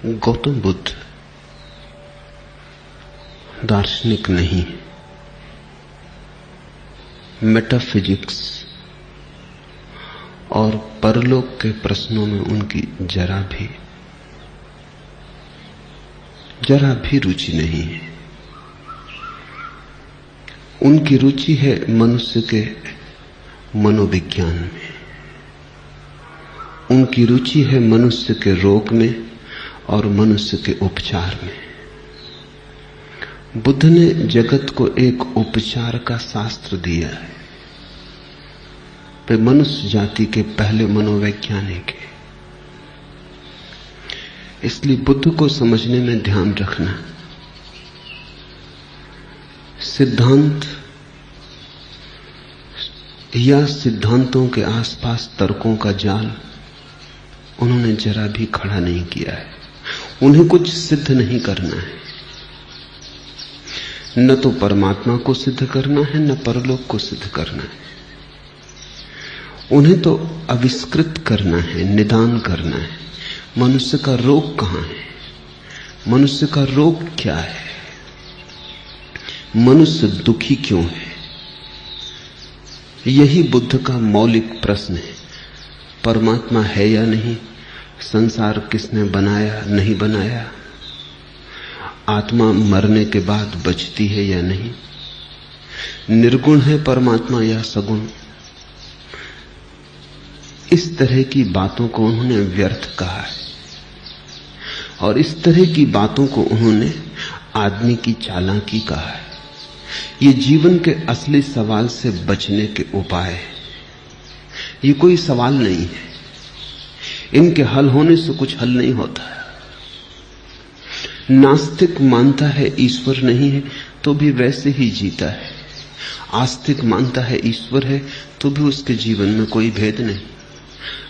गौतम बुद्ध दार्शनिक नहीं, मेटाफिजिक्स और परलोक के प्रश्नों में उनकी जरा भी रुचि नहीं है। उनकी रुचि है मनुष्य के मनोविज्ञान में, उनकी रुचि है मनुष्य के रोग में और मनुष्य के उपचार में। बुद्ध ने जगत को एक उपचार का शास्त्र दिया है। वे मनुष्य जाति के पहले मनोवैज्ञानिक हैं। इसलिए बुद्ध को समझने में ध्यान रखना, सिद्धांत या सिद्धांतों के आसपास तर्कों का जाल उन्होंने जरा भी खड़ा नहीं किया है। उन्हें कुछ सिद्ध नहीं करना है, न तो परमात्मा को सिद्ध करना है न परलोक को सिद्ध करना है। उन्हें तो आविष्कृत करना है, निदान करना है। मनुष्य का रोग कहां है, मनुष्य का रोग क्या है, मनुष्य दुखी क्यों है, यही बुद्ध का मौलिक प्रश्न है। परमात्मा है या नहीं, संसार किसने बनाया नहीं बनाया, आत्मा मरने के बाद बचती है या नहीं, निर्गुण है परमात्मा या सगुण। इस तरह की बातों को उन्होंने व्यर्थ कहा है और इस तरह की बातों को उन्होंने आदमी की चालाकी कहा है। ये जीवन के असली सवाल से बचने के उपाय है। ये कोई सवाल नहीं है, इनके हल होने से कुछ हल नहीं होता। नास्तिक मानता है ईश्वर नहीं है तो भी वैसे ही जीता है, आस्तिक मानता है ईश्वर है तो भी उसके जीवन में कोई भेद नहीं।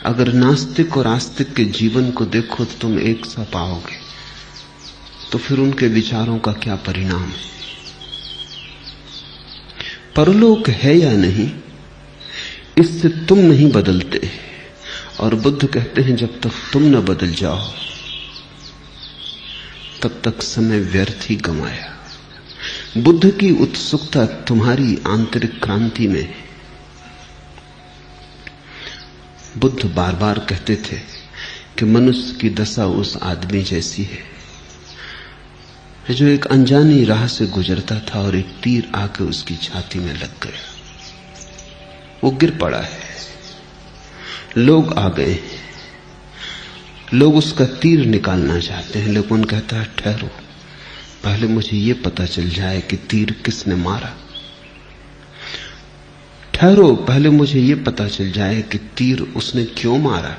अगर नास्तिक और आस्तिक के जीवन को देखो तो तुम एक सा पाओगे, तो फिर उनके विचारों का क्या परिणाम है। परलोक है या नहीं, इससे तुम नहीं बदलते। और बुद्ध कहते हैं जब तक तुम न बदल जाओ तब तक समय व्यर्थ ही गंवाया। बुद्ध की उत्सुकता तुम्हारी आंतरिक क्रांति में है। बुद्ध बार बार कहते थे कि मनुष्य की दशा उस आदमी जैसी है जो एक अनजानी राह से गुजरता था और एक तीर आके उसकी छाती में लग गया। वो गिर पड़ा है, लोग आ गए, लोग उसका तीर निकालना चाहते हैं, लेकिन कहता है ठहरो, पहले मुझे ये पता चल जाए कि तीर किसने मारा। ठहरो, पहले मुझे ये पता चल जाए कि तीर उसने क्यों मारा।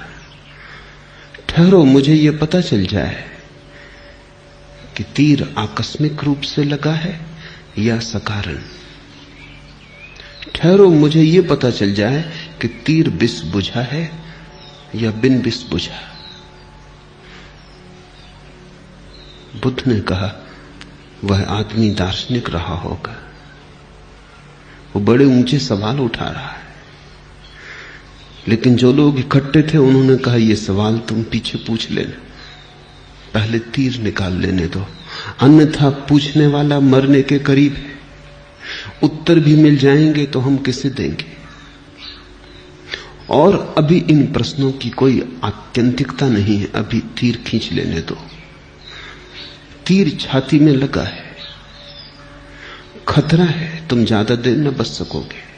ठहरो, मुझे ये पता चल जाए कि तीर आकस्मिक रूप से लगा है या सकारण। ठहरो, मुझे ये पता चल जाए कि तीर विष बुझा है या बिन विष बुझा। बुद्ध ने कहा वह आदमी दार्शनिक रहा होगा, वो बड़े ऊंचे सवाल उठा रहा है। लेकिन जो लोग इकट्ठे थे उन्होंने कहा ये सवाल तुम पीछे पूछ लेना, पहले तीर निकाल लेने दो, अन्यथा पूछने वाला मरने के करीब है। उत्तर भी मिल जाएंगे तो हम किसे देंगे। और अभी इन प्रश्नों की कोई आत्यंतिकता नहीं है, अभी तीर खींच लेने दो। तीर छाती में लगा है, खतरा है, तुम ज्यादा देर न बच सकोगे।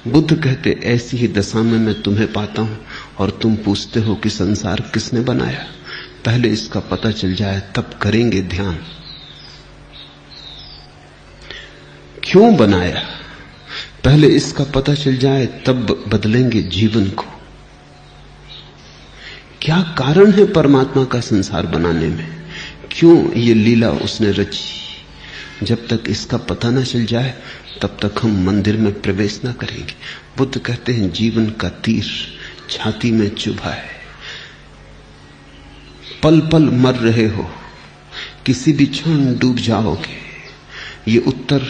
बुद्ध कहते ऐसी ही दशा में मैं तुम्हें पाता हूं और तुम पूछते हो कि संसार किसने बनाया। पहले इसका पता चल जाए तब करेंगे ध्यान। क्यों बनाया, पहले इसका पता चल जाए तब बदलेंगे जीवन को। क्या कारण है परमात्मा का संसार बनाने में, क्यों ये लीला उसने रची। जब तक इसका पता न चल जाए तब तक हम मंदिर में प्रवेश न करेंगे। बुद्ध कहते हैं जीवन का तीर छाती में चुभा है, पल पल मर रहे हो, किसी भी क्षण डूब जाओगे। ये उत्तर,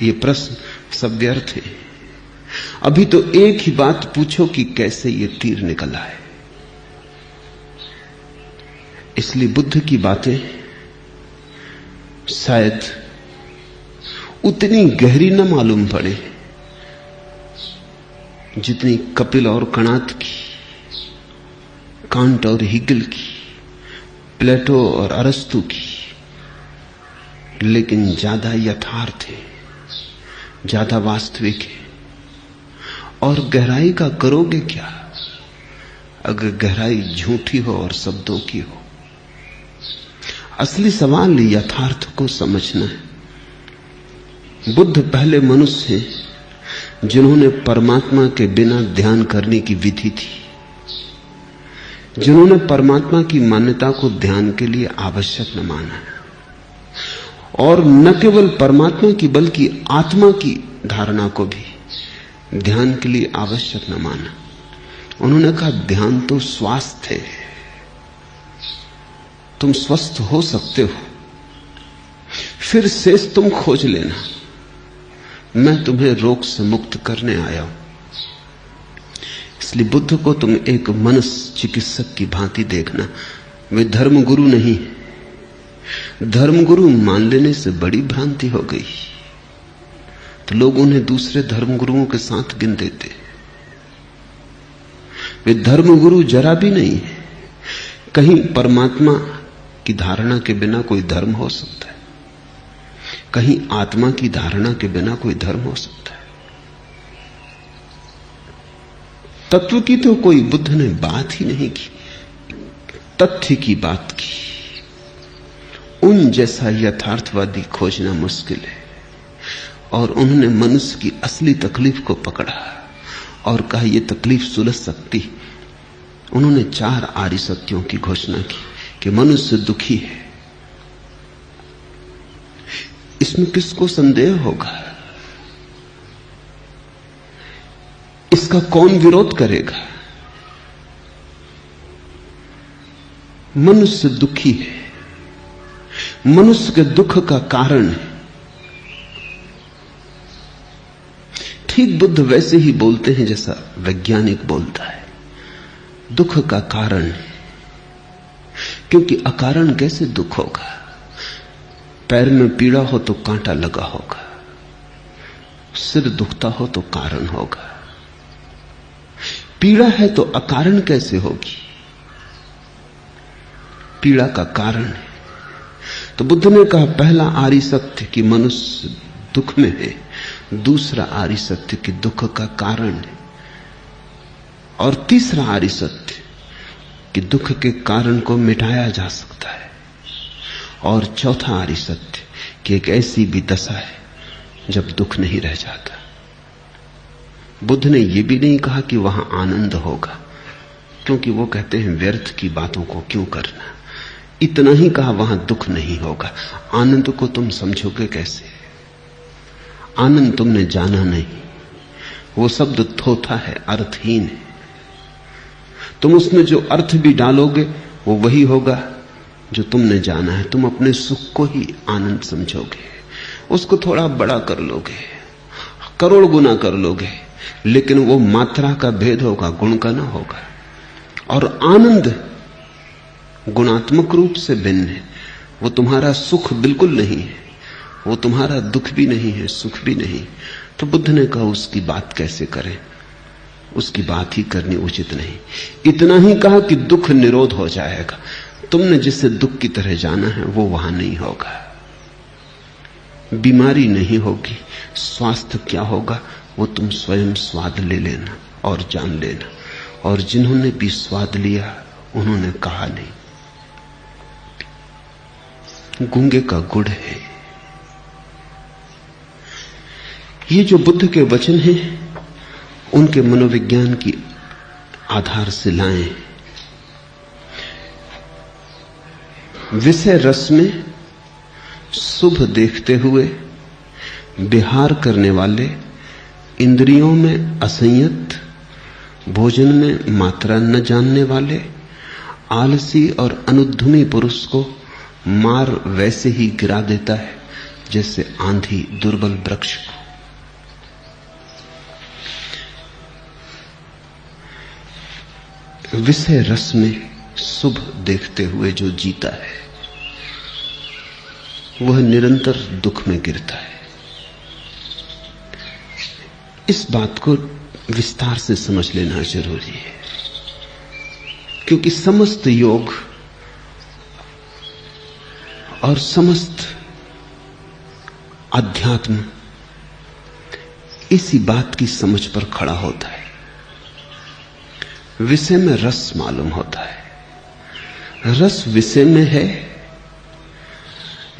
ये प्रश्न सब व्यर्थ है। अभी तो एक ही बात पूछो कि कैसे ये तीर निकला है। इसलिए बुद्ध की बातें शायद उतनी गहरी न मालूम पड़े जितनी कपिल और कणाद की, कांट और हिगल की, प्लेटो और अरस्तु की, लेकिन ज्यादा यथार्थ है, ज्यादा वास्तविक है। और गहराई का करोगे क्या अगर गहराई झूठी हो और शब्दों की हो? असली सवाल यथार्थ को समझना है। बुद्ध पहले मनुष्य हैं जिन्होंने परमात्मा के बिना ध्यान करने की विधि थी, जिन्होंने परमात्मा की मान्यता को ध्यान के लिए आवश्यक न माना, और न केवल परमात्मा की बल्कि आत्मा की धारणा को भी ध्यान के लिए आवश्यक न माना। उन्होंने कहा ध्यान तो स्वास्थ्य है, तुम स्वस्थ हो सकते हो, फिर शेष तुम खोज लेना, मैं तुम्हें रोग से मुक्त करने आया हूं। इसलिए बुद्ध को तुम एक मनस चिकित्सक की भांति देखना। वे धर्मगुरु नहीं, धर्मगुरु मान लेने से बड़ी भ्रांति हो गई तो लोग उन्हें दूसरे धर्मगुरुओं के साथ गिन देते। वे धर्मगुरु जरा भी नहीं है। कहीं परमात्मा की धारणा के बिना कोई धर्म हो सकता है, कहीं आत्मा की धारणा के बिना कोई धर्म हो सकता है। तत्व की तो कोई बुद्ध ने बात ही नहीं की, तथ्य की बात की। उन जैसा यथार्थवादी खोजना मुश्किल है। और उन्होंने मनुष्य की असली तकलीफ को पकड़ा और कहा यह तकलीफ सुलझ सकती। उन्होंने 4 आर्य सत्यों की घोषणा की कि मनुष्य दुखी है। इसमें किसको संदेह होगा? इसका कौन विरोध करेगा? मनुष्य दुखी है, मनुष्य के दुख का कारण है। ठीक बुद्ध वैसे ही बोलते हैं जैसा वैज्ञानिक बोलता है, दुख का कारण है। क्योंकि अकारण कैसे दुख होगा? पैर में पीड़ा हो तो कांटा लगा होगा, सिर दुखता हो तो कारण होगा। पीड़ा है तो अकारण कैसे होगी? पीड़ा का कारण है। तो बुद्ध ने कहा पहला आर्य सत्य कि मनुष्य दुख में है, दूसरा आर्य सत्य कि दुख का कारण है, और तीसरा आर्य सत्य कि दुख के कारण को मिटाया जा सकता है, और चौथा आर्य सत्य कि एक ऐसी भी दशा है जब दुख नहीं रह जाता। बुद्ध ने यह भी नहीं कहा कि वहां आनंद होगा, क्योंकि वो कहते हैं व्यर्थ की बातों को क्यों करना। इतना ही कहा वहां दुख नहीं होगा। आनंद को तुम समझोगे कैसे? आनंद तुमने जाना नहीं, वो शब्द थोथा है, अर्थहीन है। तुम उसमें जो अर्थ भी डालोगे वो वही होगा जो तुमने जाना है। तुम अपने सुख को ही आनंद समझोगे, उसको थोड़ा बड़ा कर लोगे, करोड़ गुना कर लोगे, लेकिन वो मात्रा का भेद होगा, गुण का ना होगा। और आनंद गुणात्मक रूप से भिन्न है। वो तुम्हारा सुख बिल्कुल नहीं है, वो तुम्हारा दुख भी नहीं है, सुख भी नहीं। तो बुद्ध ने कहा उसकी बात कैसे करें? उसकी बात ही करनी उचित नहीं। इतना ही कहा कि दुख निरोध हो जाएगा। तुमने जिसे दुख की तरह जाना है वो वहां नहीं होगा। बीमारी नहीं होगी, स्वास्थ्य क्या होगा वो तुम स्वयं स्वाद ले लेना और जान लेना। और जिन्होंने भी स्वाद लिया उन्होंने कहा नहीं। गूंगे का गुड़ है। ये जो बुद्ध के वचन हैं उनके मनोविज्ञान की आधारशिलाएं। विषय रस में शुभ देखते हुए विहार करने वाले, इंद्रियों में असंयत, भोजन में मात्रा न जानने वाले, आलसी और अनुद्यमी पुरुष को मार वैसे ही गिरा देता है जैसे आंधी दुर्बल वृक्ष को। विषय रस में शुभ देखते हुए जो जीता है वह निरंतर दुख में गिरता है। इस बात को विस्तार से समझ लेना जरूरी है, क्योंकि समस्त योग और समस्त अध्यात्म इसी बात की समझ पर खड़ा होता है। विषय में रस मालूम होता है, रस विषय में है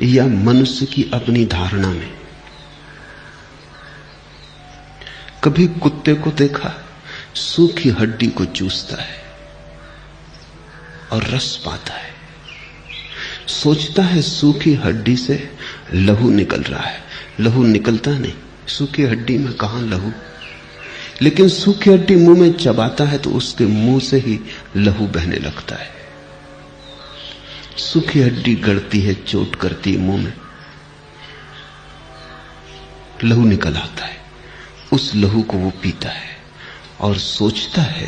या मनुष्य की अपनी धारणा में। कभी कुत्ते को देखा, सूखी हड्डी को चूसता है और रस पाता है, सोचता है सूखी हड्डी से लहू निकल रहा है। लहू निकलता नहीं, सूखी हड्डी में कहां लहू, लेकिन सूखी हड्डी मुंह में चबाता है तो उसके मुंह से ही लहू बहने लगता है। सूखी हड्डी गड़ती है, चोट करती है मुंह में, लहू निकल आता है। उस लहू को वो पीता है और सोचता है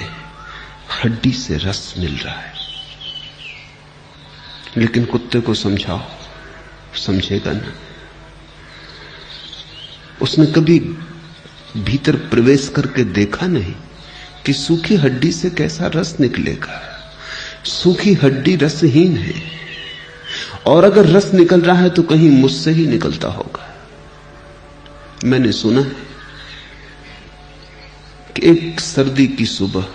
हड्डी से रस मिल रहा है। लेकिन कुत्ते को समझाओ, समझेगा ना। उसने कभी भीतर प्रवेश करके देखा नहीं कि सूखी हड्डी से कैसा रस निकलेगा। सूखी हड्डी रसहीन है, और अगर रस निकल रहा है तो कहीं मुझसे ही निकलता होगा। मैंने सुना है कि एक सर्दी की सुबह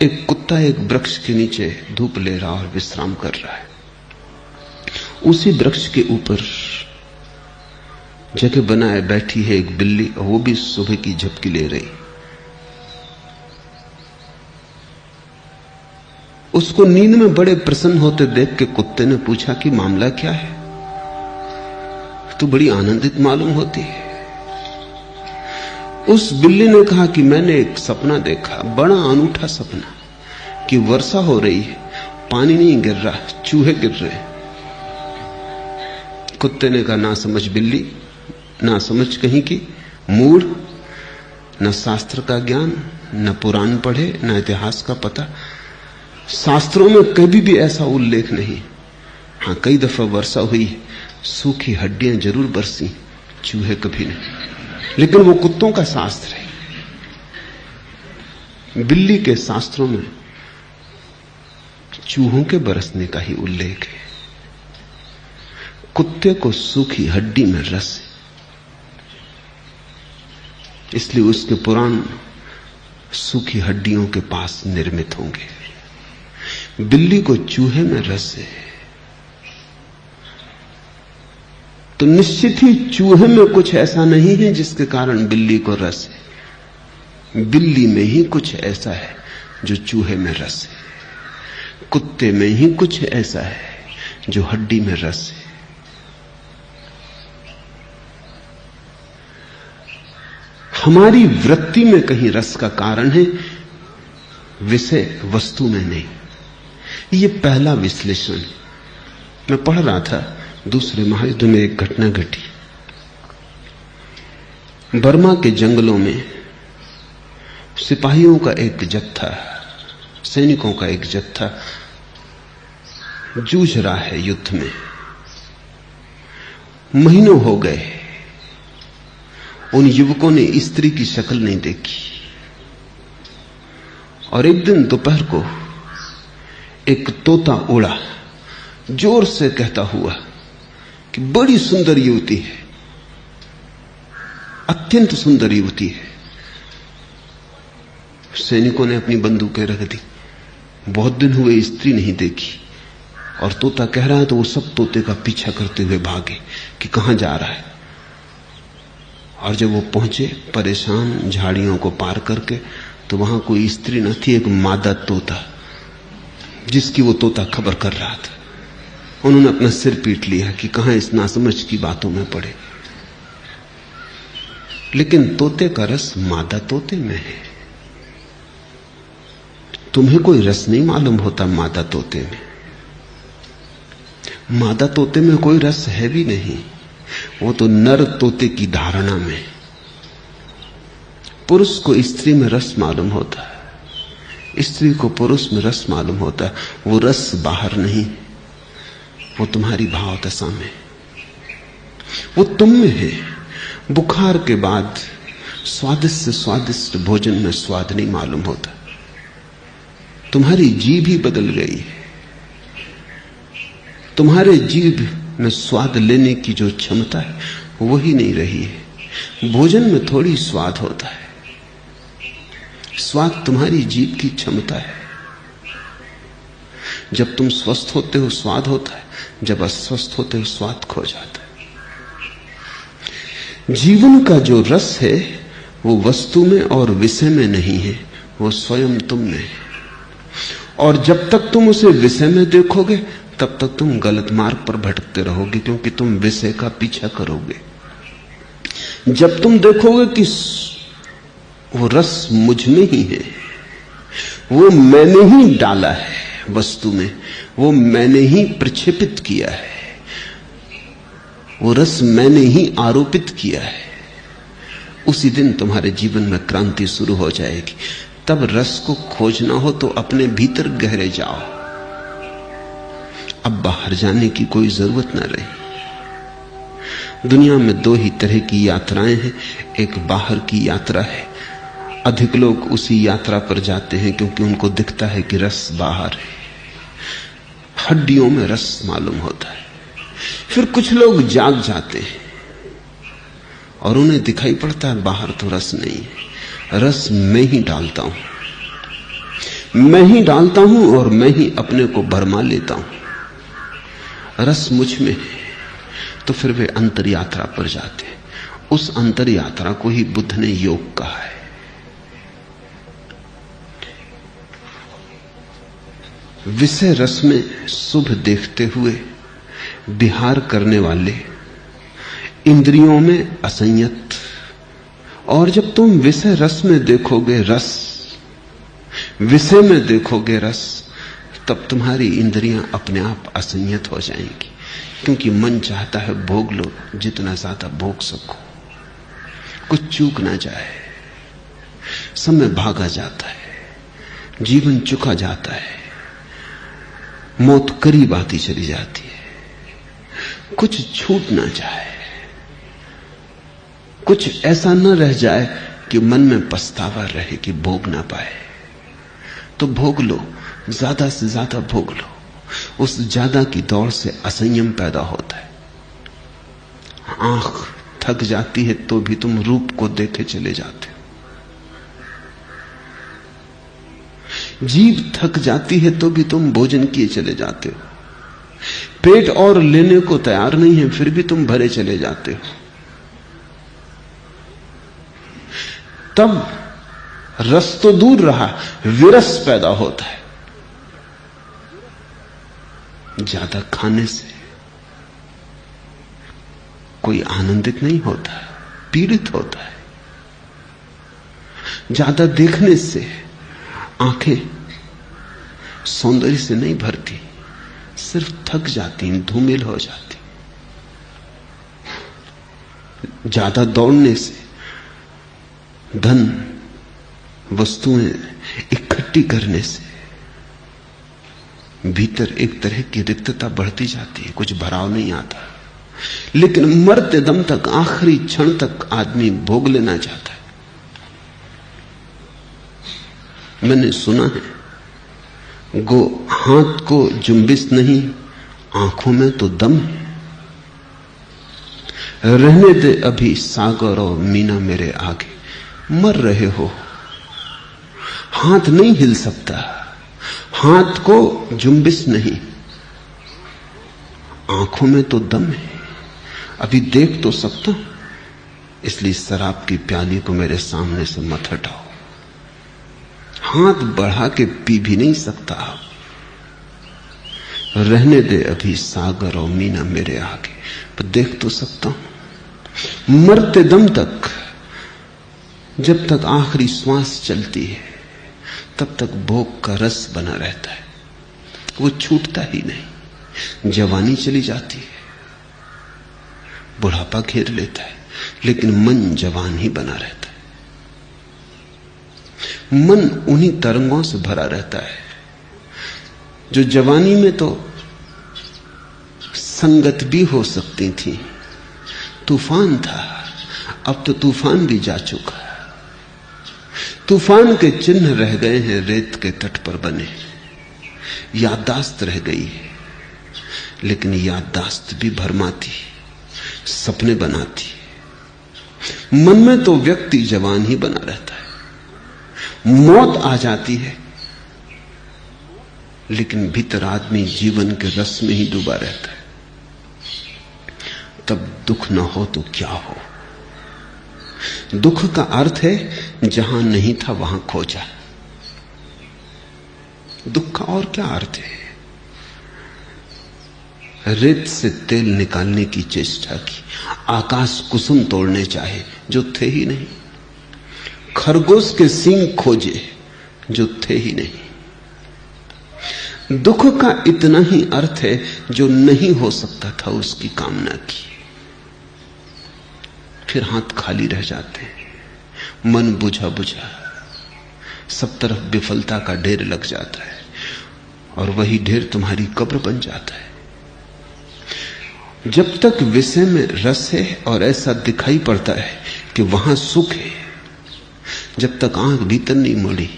एक कुत्ता एक वृक्ष के नीचे धूप ले रहा और विश्राम कर रहा है। उसी वृक्ष के ऊपर जगह बनाए बैठी है एक बिल्ली, और वो भी सुबह की झपकी ले रही। उसको नींद में बड़े प्रसन्न होते देख के कुत्ते ने पूछा कि मामला क्या है, तू बड़ी आनंदित मालूम होती है। उस बिल्ली ने कहा कि मैंने एक सपना देखा, बड़ा अनूठा सपना, कि वर्षा हो रही है, पानी नहीं गिर रहा, चूहे गिर रहे हैं। कुत्ते ने कहा ना समझ बिल्ली, ना समझ कहीं की, मूढ़, न शास्त्र का ज्ञान, न पुराण पढ़े, न इतिहास का पता। शास्त्रों में कभी भी ऐसा उल्लेख नहीं। हां, कई दफा वर्षा हुई, सूखी हड्डियां जरूर बरसी, चूहे कभी नहीं। लेकिन वो कुत्तों का शास्त्र है। बिल्ली के शास्त्रों में चूहों के बरसने का ही उल्लेख है। कुत्ते को सूखी हड्डी में रस है, इसलिए उसके पुराण सूखी हड्डियों के पास निर्मित होंगे। बिल्ली को चूहे में रस है, तो निश्चित ही चूहे में कुछ ऐसा नहीं है जिसके कारण बिल्ली को रस है। बिल्ली में ही कुछ ऐसा है जो चूहे में रस है। कुत्ते में ही कुछ ऐसा है जो हड्डी में रस है। हमारी वृत्ति में कहीं रस का कारण है, विषय वस्तु में नहीं। ये पहला विश्लेषण। मैं पढ़ रहा था, दूसरे महायुद्ध में एक घटना घटी। बर्मा के जंगलों में सिपाहियों का एक जत्था, सैनिकों का एक जत्था जूझ रहा है युद्ध में। महीनों हो गए, उन युवकों ने स्त्री की शक्ल नहीं देखी। और एक दिन दोपहर को एक तोता उड़ा, जोर से कहता हुआ कि बड़ी सुंदर युवती है, अत्यंत सुंदर युवती है। सैनिकों ने अपनी बंदूकें रख दी। बहुत दिन हुए स्त्री नहीं देखी, और तोता कह रहा है तो वो सब तोते का पीछा करते हुए भागे कि कहां जा रहा है। और जब वो पहुंचे परेशान झाड़ियों को पार करके, तो वहां कोई स्त्री न थी, एक मादा तोता जिसकी वो तोता खबर कर रहा था। उन्होंने अपना सिर पीट लिया कि कहां इस नासमझ की बातों में पड़े। लेकिन तोते का रस मादा तोते में है। तुम्हें कोई रस नहीं मालूम होता मादा तोते में। मादा तोते में कोई रस है भी नहीं, वो तो नर तोते की धारणा में। पुरुष को स्त्री में रस मालूम होता है, स्त्री को पुरुष में रस मालूम होता है, वो रस बाहर नहीं, वो तुम्हारी भाव दशा में, वो तुम में है। बुखार के बाद स्वादिष्ट से स्वादिष्ट भोजन में स्वाद नहीं मालूम होता, तुम्हारी जीभ ही बदल गई है। तुम्हारे जीभ में स्वाद लेने की जो क्षमता है वही नहीं रही है। भोजन में थोड़ी स्वाद होता है, स्वाद तुम्हारी जीभ की क्षमता है। जब तुम स्वस्थ होते हो स्वाद होता है, जब अस्वस्थ होते हो स्वाद खो जाता है। जीवन का जो रस है वो वस्तु में और विषय में नहीं है, वो स्वयं तुम में है। और जब तक तुम उसे विषय में देखोगे तब तक तुम गलत मार्ग पर भटकते रहोगे, क्योंकि तुम विषय का पीछा करोगे। जब तुम देखोगे कि वो रस मुझ में ही है, वो मैंने ही डाला है वस्तु में, वो मैंने ही प्रक्षेपित किया है, वो रस मैंने ही आरोपित किया है, उसी दिन तुम्हारे जीवन में क्रांति शुरू हो जाएगी। तब रस को खोजना हो तो अपने भीतर गहरे जाओ, अब बाहर जाने की कोई जरूरत ना रही। दुनिया में दो ही तरह की यात्राएं हैं, एक बाहर की यात्रा है। अधिक लोग उसी यात्रा पर जाते हैं क्योंकि उनको दिखता है कि रस बाहर है, हड्डियों में रस मालूम होता है। फिर कुछ लोग जाग जाते हैं और उन्हें दिखाई पड़ता है बाहर तो रस नहीं है, रस मैं ही डालता हूं, मैं ही डालता हूं और मैं ही अपने को भरमा लेता हूं, रस मुझ में है। तो फिर वे अंतर यात्रा पर जाते हैं। उस अंतर यात्रा को ही बुद्ध ने योग कहा है। विषय रस में शुभ देखते हुए विहार करने वाले, इंद्रियों में असंयत। और जब तुम विषय रस में देखोगे रस, विषय में देखोगे रस, तब तुम्हारी इंद्रियां अपने आप असंयत हो जाएंगी, क्योंकि मन चाहता है भोग लो, जितना ज्यादा भोग सको, कुछ चूक ना जाए। समय भागा जाता है, जीवन चुका जाता है, मौत करीब आती चली जाती है, कुछ छूट ना जाए, कुछ ऐसा न रह जाए कि मन में पछतावा रहे कि भोग ना पाए। तो भोग लो, ज्यादा से ज्यादा भोग लो। उस ज्यादा की दौड़ से असंयम पैदा होता है। आंख थक जाती है तो भी तुम रूप को देखे चले जाते हो, जीभ थक जाती है तो भी तुम भोजन किए चले जाते हो, पेट और लेने को तैयार नहीं है फिर भी तुम भरे चले जाते हो। तब रस तो दूर रहा, विरस पैदा होता है। ज्यादा खाने से कोई आनंदित नहीं होता, पीड़ित होता है। ज्यादा देखने से आंखें सौंदर्य से नहीं भरती, सिर्फ थक जाती, धूमिल हो जाती। ज्यादा दौड़ने से धन वस्तुएं इकट्ठी करने से भीतर एक तरह की रिक्तता बढ़ती जाती है, कुछ भराव नहीं आता। लेकिन मरते दम तक, आखिरी क्षण तक आदमी भोग लेना चाहता है। मैंने सुना है, हाथ को जुम्बिश नहीं, आंखों में तो दम है। रहने दे अभी सागर और मीना मेरे आगे। मर रहे हो, हाथ नहीं हिल सकता, हाथ को जुम्बिश नहीं, आंखों में तो दम है, अभी देख तो सकता हूं। इसलिए शराब की प्याली को मेरे सामने से मत हटाओ। हाथ बढ़ा के पी भी नहीं सकता आप। रहने दे अभी सागर और मीना मेरे आगे, पर देख तो सकता हूं। मरते दम तक, जब तक आखिरी श्वास चलती है, तब तक भोग का रस बना रहता है, वो छूटता ही नहीं। जवानी चली जाती है, बुढ़ापा घेर लेता है, लेकिन मन जवान ही बना रहता है। मन उन्हीं तरंगों से भरा रहता है जो जवानी में तो संगत भी हो सकती थी। तूफान था, अब तो तूफान भी जा चुका। तूफान के चिन्ह रह गए हैं रेत के तट पर बने, याददाश्त रह गई है, लेकिन याददाश्त भी भरमाती, सपने बनाती। मन में तो व्यक्ति जवान ही बना रहता है, मौत आ जाती है, लेकिन भीतर आदमी जीवन के रस में ही डूबा रहता है। तब दुख न हो तो क्या हो। दुख का अर्थ है जहां नहीं था वहां खोजा। दुख का और क्या अर्थ है? रेत से तेल निकालने की चेष्टा की, आकाश कुसुम तोड़ने चाहे जो थे ही नहीं, खरगोश के सींग खोजे जो थे ही नहीं। दुख का इतना ही अर्थ है जो नहीं हो सकता था उसकी कामना की, फिर हाथ खाली रह जाते हैं, मन बुझा बुझा, सब तरफ विफलता का ढेर लग जाता है और वही ढेर तुम्हारी कब्र बन जाता है। जब तक विषय में रस है और ऐसा दिखाई पड़ता है कि वहां सुख है, जब तक आंख भीतर नहीं मुड़ी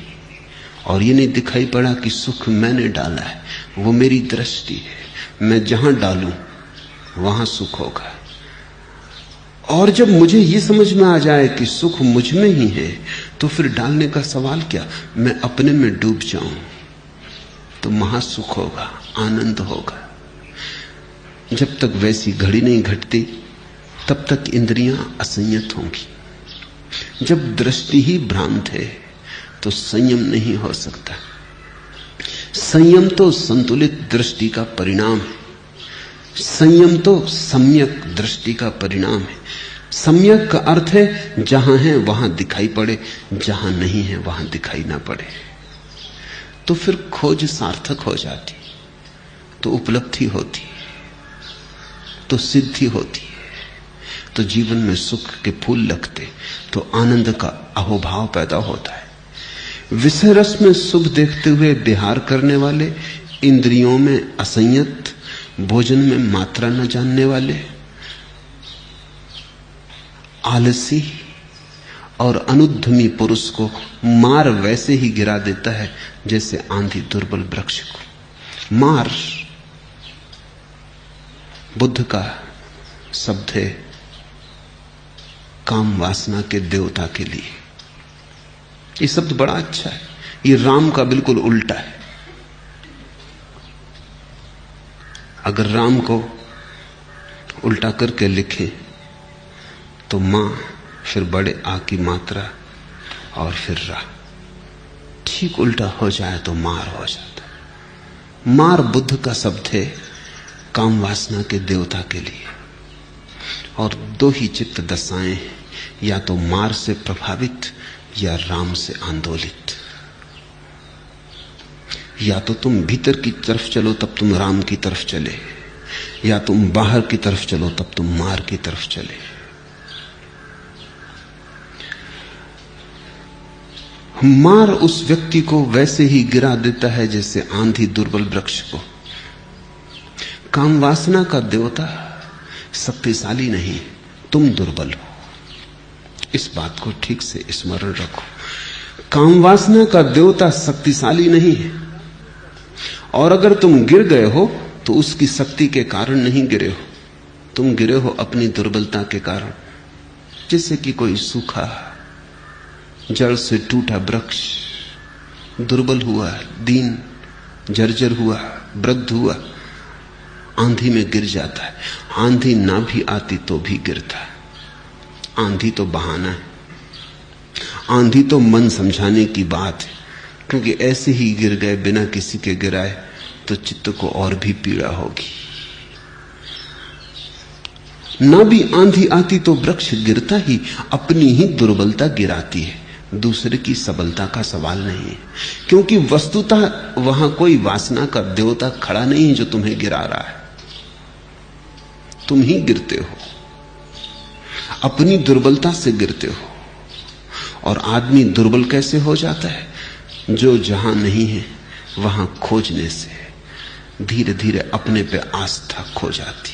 और ये नहीं दिखाई पड़ा कि सुख मैंने डाला है, वो मेरी दृष्टि है, मैं जहां डालूं वहां सुख होगा। और जब मुझे ये समझ में आ जाए कि सुख मुझ में ही है, तो फिर डालने का सवाल क्या, मैं अपने में डूब जाऊं तो महासुख होगा, आनंद होगा। जब तक वैसी घड़ी नहीं घटती तब तक इंद्रियां असंयत होंगी। जब दृष्टि ही भ्रांत है तो संयम नहीं हो सकता। संयम तो संतुलित दृष्टि का परिणाम है, संयम तो सम्यक दृष्टि का परिणाम है। सम्यक का अर्थ है जहां है वहां दिखाई पड़े, जहां नहीं है वहां दिखाई ना पड़े। तो फिर खोज सार्थक हो जाती, तो उपलब्धि होती, तो सिद्धि होती है, तो जीवन में सुख के फूल लगते, तो आनंद का अहोभाव पैदा होता है। विषय रस में सुख देखते हुए विहार करने वाले, इंद्रियों में असंयत, भोजन में मात्रा न जानने वाले, आलसी और अनुद्यमी पुरुष को मार वैसे ही गिरा देता है जैसे आंधी दुर्बल वृक्ष को। मार बुद्ध का शब्द है काम वासना के देवता के लिए। ये शब्द बड़ा अच्छा है, ये राम का बिल्कुल उल्टा है। अगर राम को उल्टा करके लिखें तो मां, फिर बड़े आ की मात्रा और फिर रा, ठीक उल्टा हो जाए तो मार हो जाता है। मार बुद्ध का शब्द है काम वासना के देवता के लिए। और दो ही चित्त दशाएं हैं, या तो मार से प्रभावित या राम से आंदोलित। या तो तुम भीतर की तरफ चलो तब तुम राम की तरफ चले, या तुम बाहर की तरफ चलो तब तुम मार की तरफ चले। मार उस व्यक्ति को वैसे ही गिरा देता है जैसे आंधी दुर्बल वृक्ष को। काम वासना का देवता शक्तिशाली नहीं, तुम दुर्बल हो। इस बात को ठीक से स्मरण रखो। काम वासना का देवता शक्तिशाली नहीं है, और अगर तुम गिर गए हो तो उसकी शक्ति के कारण नहीं गिरे हो, तुम गिरे हो अपनी दुर्बलता के कारण। जैसे कि कोई सूखा जड़ से टूटा वृक्ष दुर्बल हुआ, दीन जर्जर हुआ, वृद्ध हुआ, आंधी में गिर जाता है। आंधी ना भी आती तो भी गिरता है। आंधी तो बहाना है, आंधी तो मन समझाने की बात है, क्योंकि ऐसे ही गिर गए बिना किसी के गिराए तो चित्त को और भी पीड़ा होगी। ना भी आंधी आती तो वृक्ष गिरता ही, अपनी ही दुर्बलता गिराती है, दूसरे की सबलता का सवाल नहीं है। क्योंकि वस्तुतः वहां कोई वासना का देवता खड़ा नहीं है जो तुम्हें गिरा रहा है, तुम ही गिरते हो, अपनी दुर्बलता से गिरते हो। और आदमी दुर्बल कैसे हो जाता है? जो जहां नहीं है वहां खोजने से धीरे धीरे अपने पे आस्था खो जाती।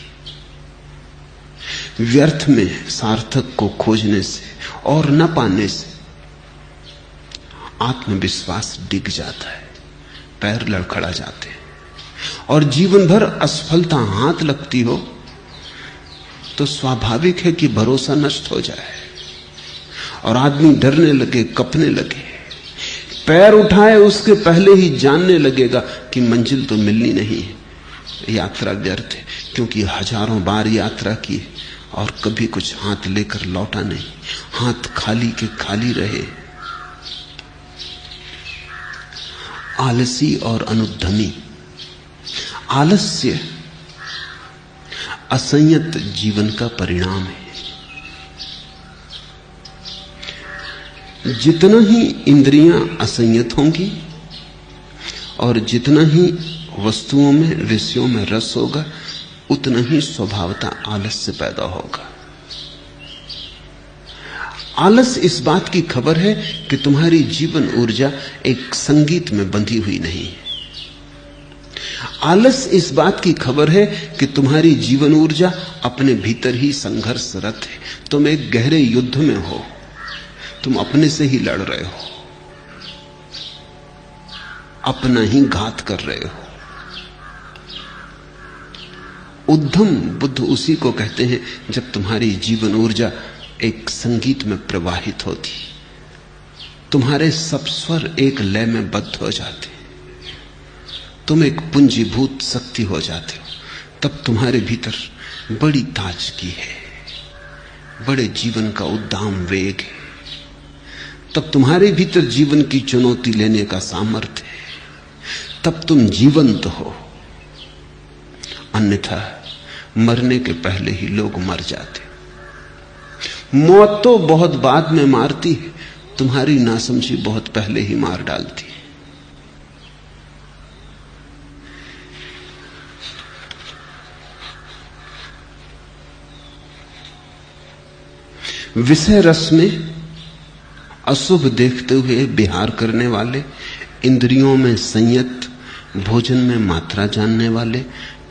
व्यर्थ में सार्थक को खोजने से और न पाने से आत्मविश्वास डिग जाता है, पैर लड़खड़ा जाते हैं, और जीवन भर असफलता हाथ लगती हो तो स्वाभाविक है कि भरोसा नष्ट हो जाए और आदमी डरने लगे, कपने लगे। पैर उठाए उसके पहले ही जानने लगेगा कि मंजिल तो मिलनी नहीं है, यात्रा व्यर्थ है, क्योंकि हजारों बार यात्रा की और कभी कुछ हाथ लेकर लौटा नहीं, हाथ खाली के खाली रहे। आलसी और अनुद्यमी। आलस्य असंयत जीवन का परिणाम है। जितना ही इंद्रियां असंयत होंगी और जितना ही वस्तुओं में, विषयों में रस होगा, उतना ही स्वभावता आलस्य पैदा होगा। आलस इस बात की खबर है कि तुम्हारी जीवन ऊर्जा एक संगीत में बंधी हुई नहीं है। आलस इस बात की खबर है कि तुम्हारी जीवन ऊर्जा अपने भीतर ही संघर्षरत है। तुम एक गहरे युद्ध में हो, तुम अपने से ही लड़ रहे हो, अपना ही घात कर रहे हो। उद्यम बुद्ध उसी को कहते हैं जब तुम्हारी जीवन ऊर्जा एक संगीत में प्रवाहित होती, तुम्हारे सब स्वर एक लय में बद्ध हो जाते, तुम एक पुंजीभूत शक्ति हो जाते हो। तब तुम्हारे भीतर बड़ी ताजगी है, बड़े जीवन का उद्दाम वेग है। तब तुम्हारे भीतर जीवन की चुनौती लेने का सामर्थ्य है। तब तुम जीवंत हो। अन्यथा मरने के पहले ही लोग मर जाते। मौत तो बहुत बाद में मारती है, तुम्हारी नासमझी बहुत पहले ही मार डालती है। विषय रस में अशुभ देखते हुए विहार करने वाले, इंद्रियों में संयत, भोजन में मात्रा जानने वाले,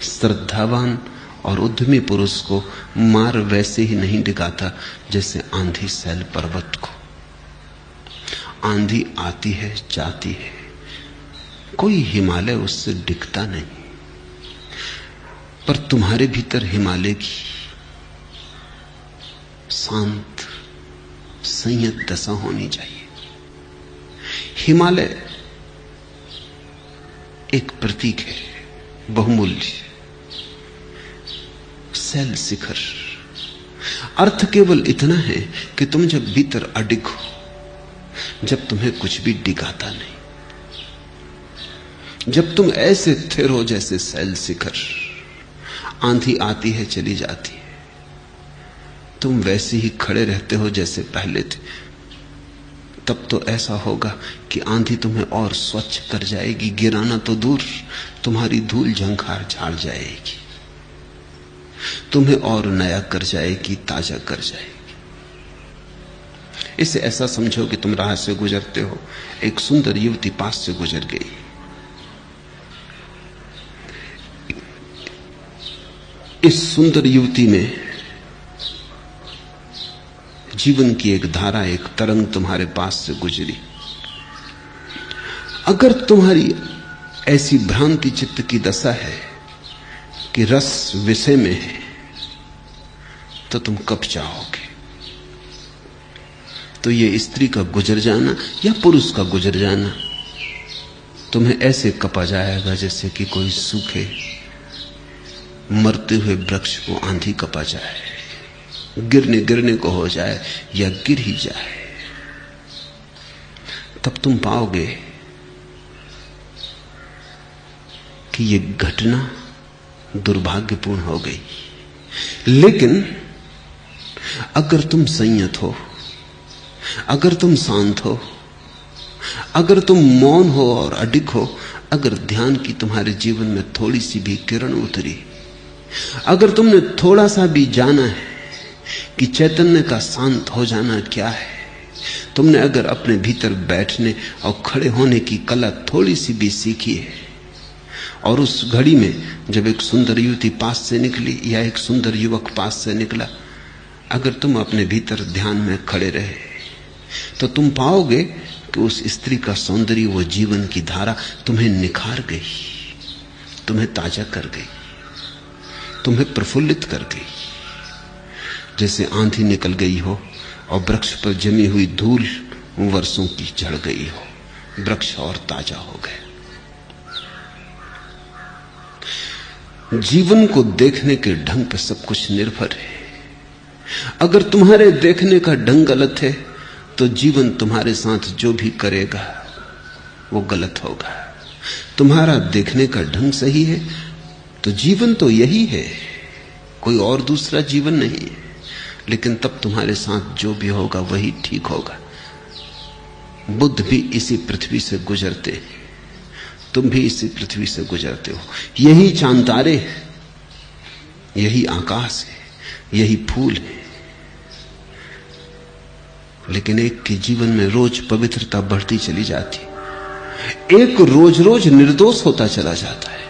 श्रद्धावान और उद्यमी पुरुष को मार वैसे ही नहीं डिगाता जैसे आंधी सैल पर्वत को। आंधी आती है, जाती है, कोई हिमालय उससे डिगता नहीं, पर तुम्हारे भीतर हिमालय की शांत संयत दशा होनी चाहिए। हिमालय एक प्रतीक है, बहुमूल्य, सैल शिखर। अर्थ केवल इतना है कि तुम जब भीतर अडिग हो, जब तुम्हें कुछ भी डिगाता नहीं, जब तुम ऐसे स्थिर हो जैसे सैल शिखर, आंधी आती है चली जाती है, तुम वैसे ही खड़े रहते हो जैसे पहले थे। तब तो ऐसा होगा कि आंधी तुम्हें और स्वच्छ कर जाएगी, गिराना तो दूर, तुम्हारी धूल झंखार झाड़ जाएगी, तुम्हें और नया कर जाएगी, ताजा कर जाएगी। इसे ऐसा समझो कि तुम राह से गुजरते हो, एक सुंदर युवती पास से गुजर गई। इस सुंदर युवती में जीवन की एक धारा, एक तरंग तुम्हारे पास से गुजरी। अगर तुम्हारी ऐसी भ्रांति चित्त की दशा है कि रस विषय में है, तो तुम कब चाहोगे? तो ये स्त्री का गुजर जाना या पुरुष का गुजर जाना तुम्हें ऐसे कपा जाएगा जैसे कि कोई सूखे मरते हुए वृक्ष को आंधी कपा जाए, गिरने को हो जाए या गिर ही जाए। तब तुम पाओगे कि ये घटना दुर्भाग्यपूर्ण हो गई। लेकिन अगर तुम संयत हो, अगर तुम शांत हो, अगर तुम मौन हो और अडिग हो, अगर ध्यान की तुम्हारे जीवन में थोड़ी सी भी किरण उतरी, अगर तुमने थोड़ा सा भी जाना है कि चैतन्य का शांत हो जाना क्या है, तुमने अगर अपने भीतर बैठने और खड़े होने की कला थोड़ी सी भी सीखी है, और उस घड़ी में जब एक सुंदर युवती पास से निकली या एक सुंदर युवक पास से निकला, अगर तुम अपने भीतर ध्यान में खड़े रहे तो तुम पाओगे कि उस स्त्री का सौंदर्य, वो जीवन की धारा तुम्हें निखार गई, तुम्हें ताजा कर गई, तुम्हें प्रफुल्लित कर गई। जैसे आंधी निकल गई हो और वृक्ष पर जमी हुई धूल वर्षों की झड़ गई हो, वृक्ष और ताजा हो गए। जीवन को देखने के ढंग पर सब कुछ निर्भर है। अगर तुम्हारे देखने का ढंग गलत है तो जीवन तुम्हारे साथ जो भी करेगा वो गलत होगा। तुम्हारा देखने का ढंग सही है तो जीवन तो यही है, कोई और दूसरा जीवन नहीं है। लेकिन तब तुम्हारे साथ जो भी होगा वही ठीक होगा। बुद्ध भी इसी पृथ्वी से गुजरते हैं, तुम भी इसी पृथ्वी से गुजरते हो। यही चांद तारे, यही आकाश है, यही फूल है। लेकिन एक के जीवन में रोज पवित्रता बढ़ती चली जाती, एक रोज रोज निर्दोष होता चला जाता है,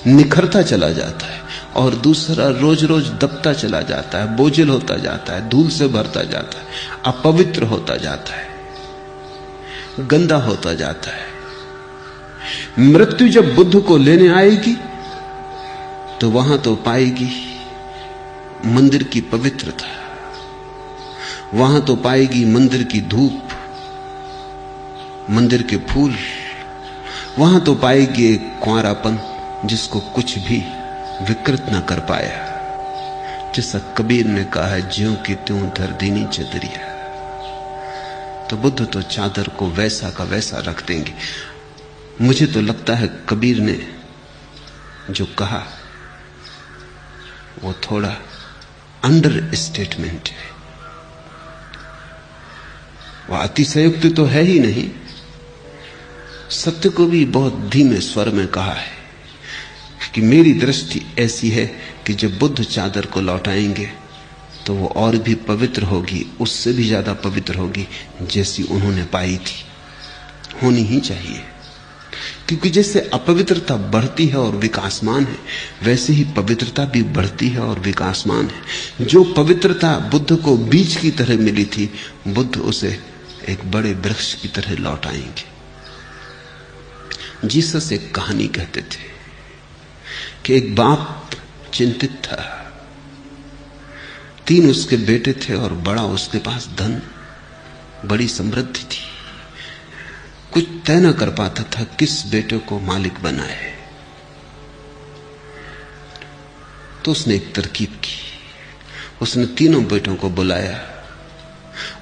निखरता चला जाता है, और दूसरा रोज रोज दबता चला जाता है, बोझिल होता जाता है, धूल से भरता जाता है, अपवित्र होता जाता है, गंदा होता जाता है। मृत्यु जब बुद्ध को लेने आएगी तो वहां तो पाएगी मंदिर की पवित्रता, वहां तो पाएगी मंदिर की धूप, मंदिर के फूल, वहां तो पाएगी एक कुंवारापन जिसको कुछ भी विकृत न कर पाया। जैसा कबीर ने कहा है, ज्यों की त्यों धर दीनी चदरिया। तो बुद्ध तो चादर को वैसा का वैसा रख देंगे। मुझे तो लगता है कबीर ने जो कहा वो थोड़ा अंडर स्टेटमेंट है, वह अतिशयोक्ति तो है ही नहीं। सत्य को भी बहुत धीमे स्वर में कहा है कि मेरी दृष्टि ऐसी है कि जब बुद्ध चादर को लौटाएंगे तो वो और भी पवित्र होगी, उससे भी ज्यादा पवित्र होगी जैसी उन्होंने पाई थी। होनी ही चाहिए, क्योंकि जैसे अपवित्रता बढ़ती है और विकासमान है, वैसे ही पवित्रता भी बढ़ती है और विकासमान है। जो पवित्रता बुद्ध को बीज की तरह मिली थी, बुद्ध उसे एक बड़े वृक्ष की तरह लौटाएंगे। जीसस एक कहानी कहते थे कि एक बाप चिंतित था, 3 उसके बेटे थे और बड़ा उसके पास धन, बड़ी समृद्धि थी। कुछ तय न कर पाता था किस बेटे को मालिक बनाए। तो उसने एक तरकीब की, उसने 3 बेटों को बुलाया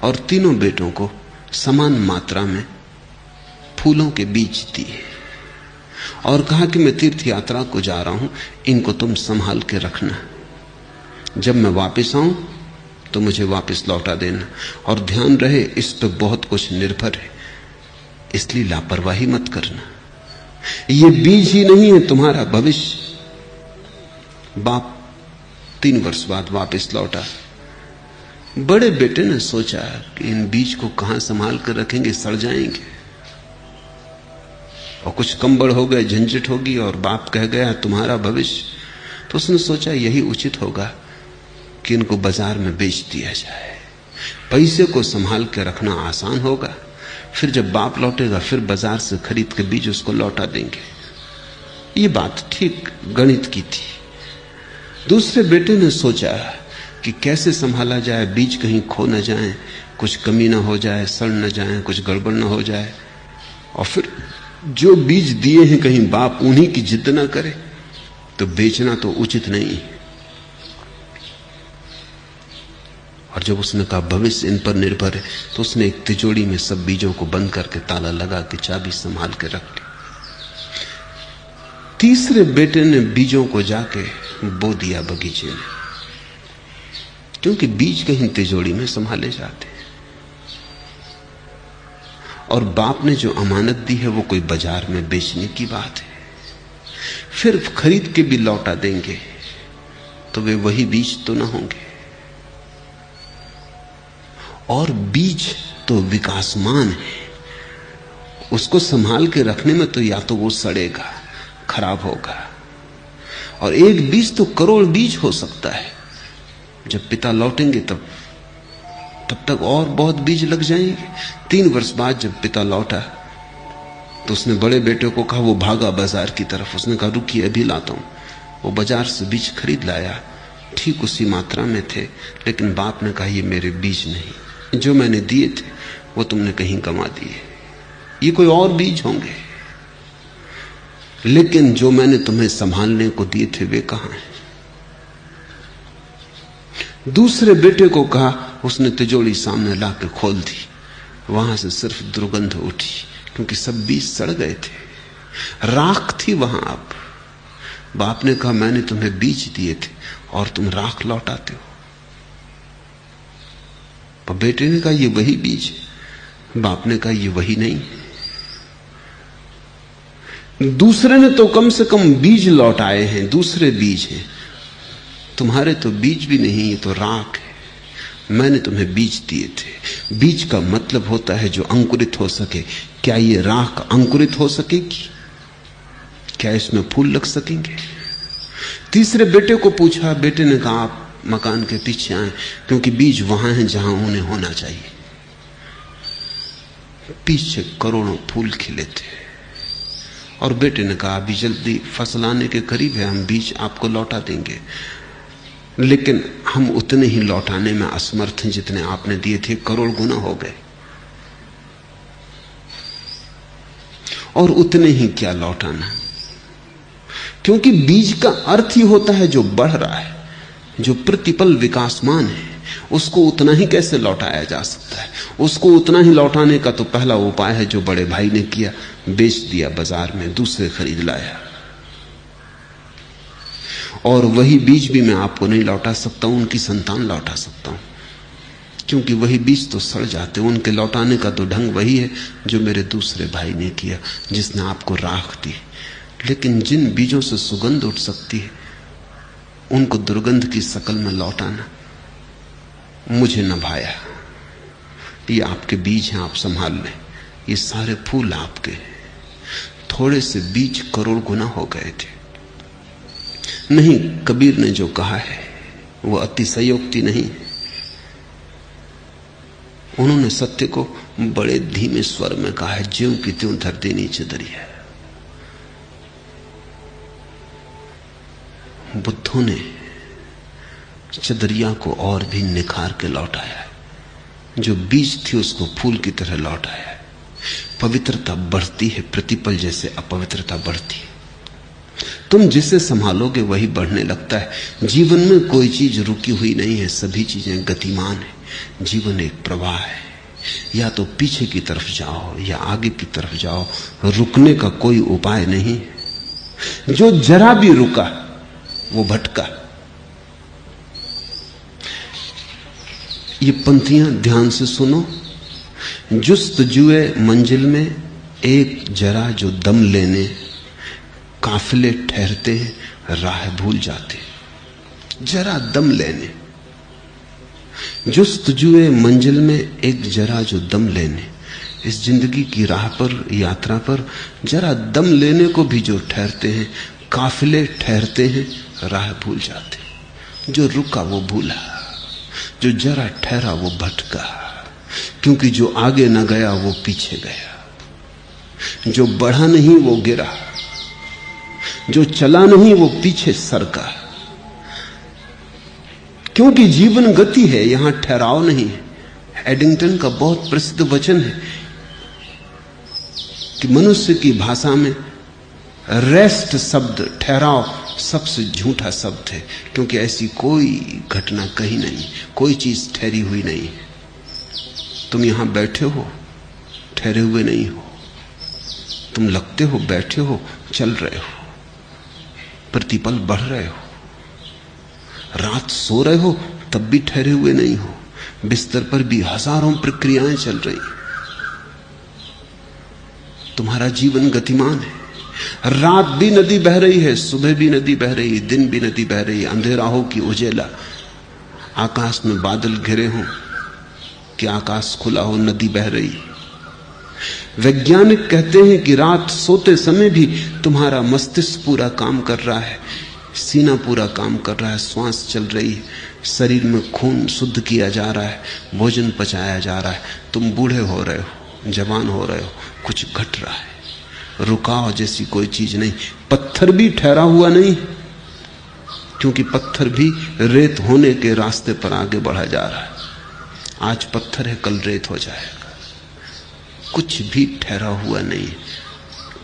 और 3 बेटों को समान मात्रा में फूलों के बीज दिए और कहा कि मैं तीर्थ यात्रा को जा रहा हूं, इनको तुम संभाल के रखना, जब मैं वापस आऊं तो मुझे वापस लौटा देना। और ध्यान रहे इस पर बहुत कुछ निर्भर है, इसलिए लापरवाही मत करना। ये बीज ही नहीं है तुम्हारा भविष्य। बाप 3 वर्ष बाद वापस लौटा। बड़े बेटे ने सोचा कि इन बीज को कहां संभाल कर रखेंगे, सड़ जाएंगे, और कुछ कंबड़ हो गए, झंझट होगी, और बाप कह गया तुम्हारा भविष्य। तो उसने सोचा यही उचित होगा कि इनको बाजार में बेच दिया जाए, पैसे को संभाल के रखना आसान होगा, फिर जब बाप लौटेगा फिर बाजार से खरीद के बीज उसको लौटा देंगे। ये बात ठीक गणित की थी। दूसरे बेटे ने सोचा कि कैसे संभाला जाए, बीज कहीं खो न जाए, कुछ कमी ना हो जाए, सड़ न जाए, कुछ गड़बड़ न हो जाए, और फिर जो बीज दिए हैं कहीं बाप उन्हीं की जिद ना करे, तो बेचना तो उचित नहीं। और जब उसने कहा भविष्य इन पर निर्भर है, तो उसने एक तिजोरी में सब बीजों को बंद करके ताला लगा के चाबी संभाल के रख ली। तीसरे बेटे ने बीजों को जाके बो दिया बगीचे में, क्योंकि बीज कहीं तिजोरी में संभाले जाते हैं, और बाप ने जो अमानत दी है वो कोई बाजार में बेचने की बात है। फिर खरीद के भी लौटा देंगे तो वे वही बीज तो ना होंगे, और बीज तो विकासमान है, उसको संभाल के रखने में तो या तो वो सड़ेगा, खराब होगा, और एक बीज तो करोड़ बीज हो सकता है। जब पिता लौटेंगे तब तक और बहुत बीज लग जाएंगे। 3 वर्ष बाद जब पिता लौटा तो उसने बड़े बेटे को कहा, वो भागा बाजार की तरफ, उसने कहा रुकिए अभी लाता हूं। वो बाजार से बीज खरीद लाया, ठीक उसी मात्रा में थे, लेकिन बाप ने कहा ये मेरे बीज नहीं, जो मैंने दिए थे वो तुमने कहीं गंवा दिए, ये कोई और बीज होंगे, लेकिन जो मैंने तुम्हें संभालने को दिए थे वे कहां हैं। दूसरे बेटे को कहा, उसने तिजोरी सामने लाके खोल दी, वहां से सिर्फ दुर्गंध उठी, क्योंकि सब बीज सड़ गए थे, राख थी वहां। अब बाप ने कहा मैंने तुम्हें बीज दिए थे और तुम राख लौटाते हो। पर बेटे ने कहा ये वही बीज है। बाप ने कहा ये वही नहीं। दूसरे ने तो कम से कम बीज लौटाए हैं, दूसरे बीज हैं, तुम्हारे तो बीज भी नहीं, ये तो राख है। मैंने तुम्हें बीज दिए थे। बीज का मतलब होता है जो अंकुरित हो सके। क्या ये राख अंकुरित हो सकेगी? क्या इसमें फूल लग सकेंगे? तीसरे बेटे को पूछा, बेटे ने कहा आप मकान के पीछे आए, क्योंकि बीज वहां हैं जहां उन्हें होना चाहिए। पीछे करोड़ों फूल खिले थे और बेटे ने कहा अभी जल्दी फसल आने के करीब है, हम बीज आपको लौटा देंगे, लेकिन हम उतने ही लौटाने में असमर्थ हैं जितने आपने दिए थे, करोड़ गुना हो गए। और उतने ही क्या लौटाना, क्योंकि बीज का अर्थ ही होता है जो बढ़ रहा है, जो प्रतिपल विकासमान है, उसको उतना ही कैसे लौटाया जा सकता है। उसको उतना ही लौटाने का तो पहला उपाय है जो बड़े भाई ने किया, बेच दिया बाजार में, दूसरे खरीद लाया। और वही बीज भी मैं आपको नहीं लौटा सकता हूं, उनकी संतान लौटा सकता हूं, क्योंकि वही बीज तो सड़ जाते। उनके लौटाने का तो ढंग वही है जो मेरे दूसरे भाई ने किया, जिसने आपको राख दी। लेकिन जिन बीजों से सुगंध उठ सकती है उनको दुर्गंध की शकल में लौटाना मुझे न भाया। ये आपके बीज हैं, आप संभाल लें, ये सारे फूल आपके। थोड़े से बीज करोड़ गुना हो गए थे। नहीं, कबीर ने जो कहा है वो अतिशयोक्ति नहीं। उन्होंने सत्य को बड़े धीमे स्वर में कहा है, ज्यों की त्यों धर देनी चदरिया। बुद्धों ने चदरिया को और भी निखार के लौटाया है, जो बीज थी उसको फूल की तरह लौटाया है। पवित्रता बढ़ती है, प्रतिपल जैसे अपवित्रता बढ़ती है। तुम जिसे संभालोगे वही बढ़ने लगता है। जीवन में कोई चीज रुकी हुई नहीं है, सभी चीजें गतिमान है। जीवन एक प्रवाह है, या तो पीछे की तरफ जाओ या आगे की तरफ जाओ, रुकने का कोई उपाय नहीं। जो जरा भी रुका वो भटका। ये पंक्तियां ध्यान से सुनो। जुस्तजुए मंजिल में एक जरा जो दम लेने, काफिले ठहरते हैं राह भूल जाते। जरा दम लेने, जुस्तजुए मंजिल में एक जरा जो दम लेने, इस जिंदगी की राह पर, यात्रा पर जरा दम लेने को भी जो ठहरते हैं, काफिले ठहरते हैं राह भूल जाते। जो रुका वो भूला, जो जरा ठहरा वो भटका, क्योंकि जो आगे न गया वो पीछे गया, जो बढ़ा नहीं वो गिरा, जो चला नहीं वो पीछे सरका। क्योंकि जीवन गति है, यहां ठहराव नहीं है। एडिंगटन का बहुत प्रसिद्ध वचन है कि मनुष्य की भाषा में रेस्ट शब्द, ठहराव, सबसे झूठा शब्द है, क्योंकि ऐसी कोई घटना कहीं नहीं, कोई चीज ठहरी हुई नहीं है। तुम यहां बैठे हो, ठहरे हुए नहीं हो। तुम लगते हो बैठे हो, चल रहे हो, प्रतिपल बढ़ रहे हो। रात सो रहे हो तब भी ठहरे हुए नहीं हो, बिस्तर पर भी हजारों प्रक्रियाएं चल रही। तुम्हारा जीवन गतिमान है। रात भी नदी बह रही है, सुबह भी नदी बह रही, दिन भी नदी बह रही, अंधेरा हो कि उजेला, आकाश में बादल घिरे हों कि आकाश खुला हो, नदी बह रही। वैज्ञानिक कहते हैं कि रात सोते समय भी तुम्हारा मस्तिष्क पूरा काम कर रहा है, सीना पूरा काम कर रहा है, श्वास चल रही है, शरीर में खून शुद्ध किया जा रहा है, भोजन पचाया जा रहा है। तुम बूढ़े हो रहे हो, जवान हो रहे हो, कुछ घट रहा है। रुकाव जैसी कोई चीज नहीं। पत्थर भी ठहरा हुआ नहीं, क्योंकि पत्थर भी रेत होने के रास्ते पर आगे बढ़ा जा रहा है। आज पत्थर है, कल रेत हो जाएगा। कुछ भी ठहरा हुआ नहीं।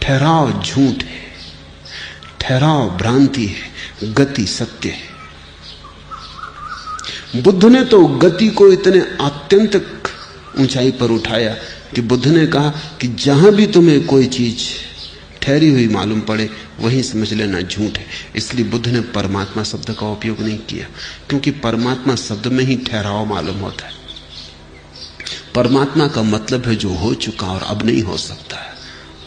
ठहराव झूठ है, ठहराव भ्रांति है, गति सत्य है। बुद्ध ने तो गति को इतने आत्यंतिक ऊंचाई पर उठाया कि बुद्ध ने कहा कि जहां भी तुम्हें कोई चीज ठहरी हुई मालूम पड़े वहीं समझ लेना झूठ है। इसलिए बुद्ध ने परमात्मा शब्द का उपयोग नहीं किया, क्योंकि परमात्मा शब्द में ही ठहराव मालूम होता है। परमात्मा का मतलब है जो हो चुका और अब नहीं हो सकता,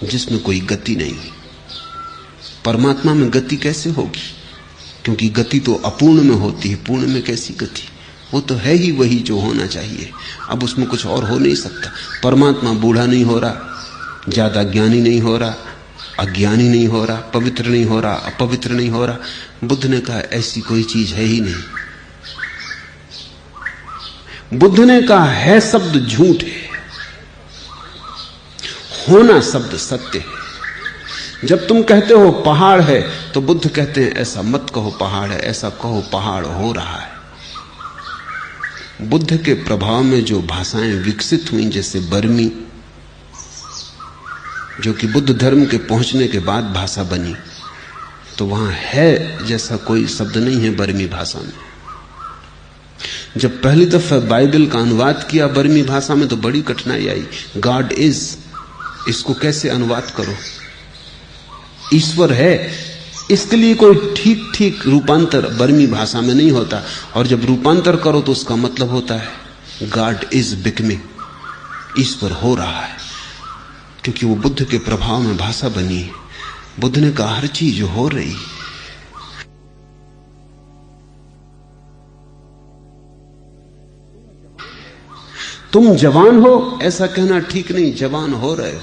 जिसमें कोई गति नहीं। परमात्मा में गति कैसे होगी? क्योंकि गति तो अपूर्ण में होती है, पूर्ण में कैसी गति? वो तो है ही वही जो होना चाहिए, अब उसमें कुछ और हो नहीं सकता। परमात्मा बूढ़ा नहीं हो रहा, ज्यादा ज्ञानी नहीं हो रहा, अज्ञानी नहीं हो रहा, पवित्र नहीं हो रहा, अपवित्र नहीं हो रहा। बुद्ध ने कहा ऐसी कोई चीज है ही नहीं। बुद्ध ने कहा है शब्द झूठ है, होना शब्द सत्य है। जब तुम कहते हो पहाड़ है, तो बुद्ध कहते हैं ऐसा मत कहो पहाड़ है, ऐसा कहो पहाड़ हो रहा है। बुद्ध के प्रभाव में जो भाषाएं विकसित हुई, जैसे बर्मी, जो कि बुद्ध धर्म के पहुंचने के बाद भाषा बनी, तो वहां है जैसा कोई शब्द नहीं है बर्मी भाषा में। जब पहली दफा बाइबल का अनुवाद किया बर्मी भाषा में तो बड़ी कठिनाई आई। गॉड इज, इसको कैसे अनुवाद करो? ईश्वर है, इसके लिए कोई ठीक ठीक रूपांतर बर्मी भाषा में नहीं होता। और जब रूपांतर करो तो उसका मतलब होता है गॉड इज बिकमिंग, ईश्वर हो रहा है, क्योंकि वो बुद्ध के प्रभाव में भाषा बनी है। बुद्ध ने कहा हर चीज हो रही। तुम जवान हो ऐसा कहना ठीक नहीं, जवान हो रहे हो।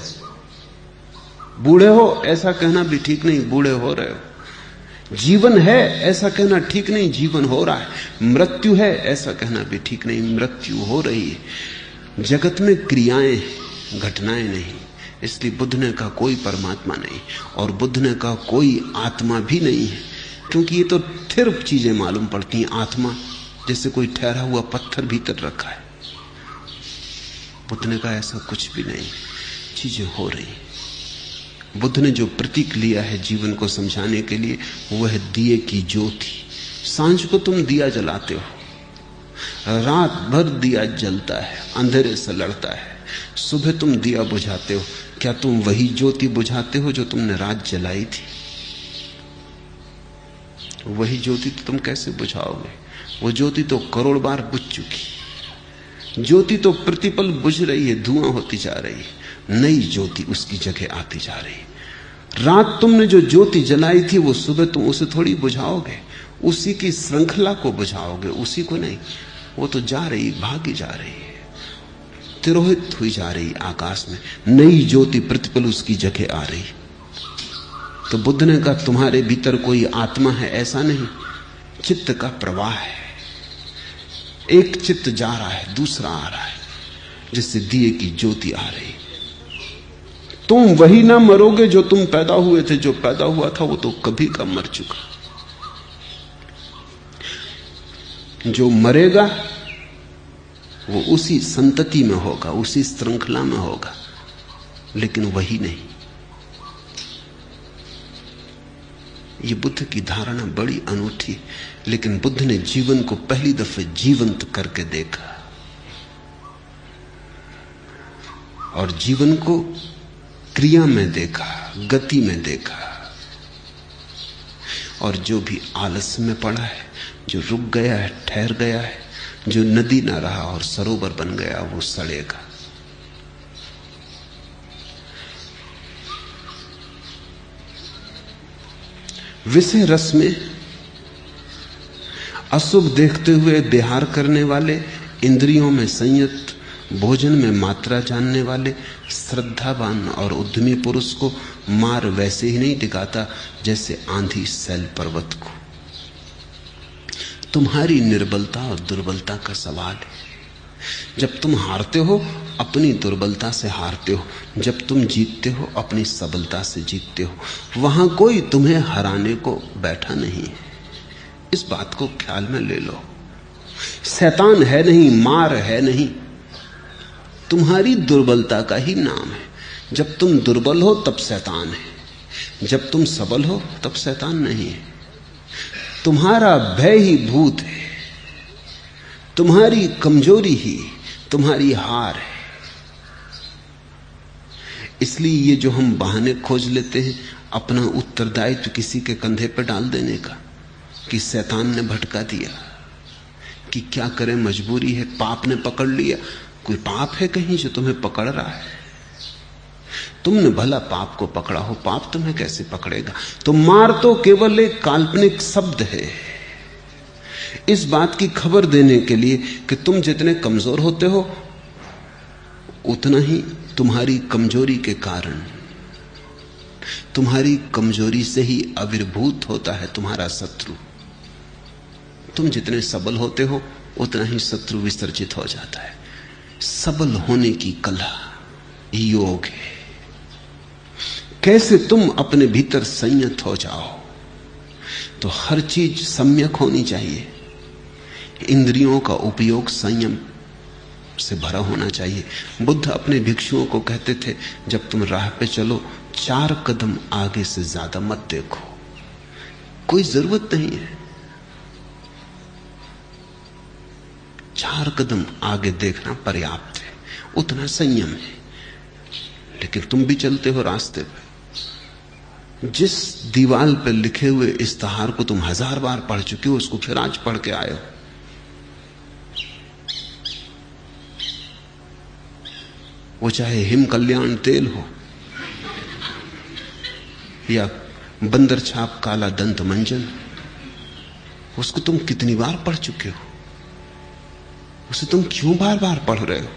बूढ़े हो ऐसा कहना भी ठीक नहीं, बूढ़े हो रहे हो। जीवन है ऐसा कहना ठीक नहीं, जीवन हो रहा है। मृत्यु है ऐसा कहना भी ठीक नहीं, मृत्यु हो रही है। जगत में क्रियाएं, घटनाएं नहीं। इसलिए बुद्ध ने कहा कोई परमात्मा नहीं, और बुद्ध ने कहा कोई आत्मा भी नहीं है, क्योंकि ये तो स्थिर चीजें मालूम पड़ती हैं। आत्मा जैसे कोई ठहरा हुआ पत्थर भीतर रखा है। बुद्ध ने कहा ऐसा कुछ भी नहीं, चीजें हो रही। बुद्ध ने जो प्रतीक लिया है जीवन को समझाने के लिए, वह है दिए की ज्योति। सांझ को तुम दिया जलाते हो, रात भर दिया जलता है, अंधेरे से लड़ता है। सुबह तुम दिया बुझाते हो, क्या तुम वही ज्योति बुझाते हो जो तुमने रात जलाई थी? वही ज्योति तो तुम कैसे बुझाओगे? वो ज्योति तो करोड़ बार बुझ चुकी। ज्योति तो प्रतिपल बुझ रही है, धुआं होती जा रही है, नई ज्योति उसकी जगह आती जा रही है। रात तुमने जो ज्योति जलाई थी वो सुबह तुम उसे थोड़ी बुझाओगे, उसी की श्रृंखला को बुझाओगे, उसी को नहीं। वो तो जा रही, भागी जा रही है, तिरोहित हुई जा रही आकाश में। नई ज्योति प्रतिपल उसकी जगह आ रही। तो बुद्ध ने कहा तुम्हारे भीतर कोई आत्मा है ऐसा नहीं, चित्त का प्रवाह है। एक चित्त जा रहा है, दूसरा आ रहा है, जिससे दिए की ज्योति आ रही। तुम वही ना मरोगे जो तुम पैदा हुए थे। जो पैदा हुआ था वो तो कभी का मर चुका। जो मरेगा वो उसी संतति में होगा, उसी श्रृंखला में होगा, लेकिन वही नहीं। ये बुद्ध की धारणा बड़ी अनूठी, लेकिन बुद्ध ने जीवन को पहली दफे जीवंत करके देखा, और जीवन को क्रिया में देखा, गति में देखा। और जो भी आलस्य में पड़ा है, जो रुक गया है, ठहर गया है, जो नदी ना रहा और सरोवर बन गया, वो सड़ेगा। विषय रस में अशुभ देखते हुए विहार करने वाले, इंद्रियों में संयत भोजन में मात्रा जानने वाले श्रद्धावान और उद्यमी पुरुष को मार वैसे ही नहीं दिखाता जैसे आंधी सैल पर्वत को। तुम्हारी निर्बलता और दुर्बलता का सवाल है। जब तुम हारते हो अपनी दुर्बलता से हारते हो, जब तुम जीतते हो अपनी सबलता से जीतते हो। वहां कोई तुम्हें हराने को बैठा नहीं है, इस बात को ख्याल में ले लो। शैतान है नहीं, मार है नहीं, तुम्हारी दुर्बलता का ही नाम है। जब तुम दुर्बल हो तब शैतान है, जब तुम सबल हो तब शैतान नहीं है। तुम्हारा भय ही भूत है, तुम्हारी कमजोरी ही तुम्हारी हार है। इसलिए ये जो हम बहाने खोज लेते हैं अपना उत्तरदायित्व किसी के कंधे पर डाल देने का, कि शैतान ने भटका दिया, कि क्या करें मजबूरी है, पाप ने पकड़ लिया। कोई पाप है कहीं जो तुम्हें पकड़ रहा है? तुमने भला पाप को पकड़ा हो, पाप तुम्हें कैसे पकड़ेगा? तो मार तो केवल एक काल्पनिक शब्द है, इस बात की खबर देने के लिए कि तुम जितने कमजोर होते हो उतना ही तुम्हारी कमजोरी के कारण, तुम्हारी कमजोरी से ही आविर्भूत होता है तुम्हारा शत्रु। तुम जितने सबल होते हो उतना ही शत्रु विसर्जित हो जाता है। सबल होने की कला योग है। कैसे तुम अपने भीतर संयत हो जाओ? तो हर चीज सम्यक होनी चाहिए। इंद्रियों का उपयोग संयम से भरा होना चाहिए। बुद्ध अपने भिक्षुओं को कहते थे, जब तुम राह पे चलो 4 कदम आगे से ज्यादा मत देखो। कोई जरूरत नहीं है, 4 कदम आगे देखना पर्याप्त है, उतना संयम है। लेकिन तुम भी चलते हो रास्ते पे, जिस दीवार पे लिखे हुए इस्तेहार को तुम 1000 बार पढ़ चुके हो उसको फिर आज पढ़ के आए हो। वो चाहे हिम कल्याण तेल हो या बंदर छाप काला दंत मंजन, उसको तुम कितनी बार पढ़ चुके हो? उसे तुम क्यों बार बार पढ़ रहे हो?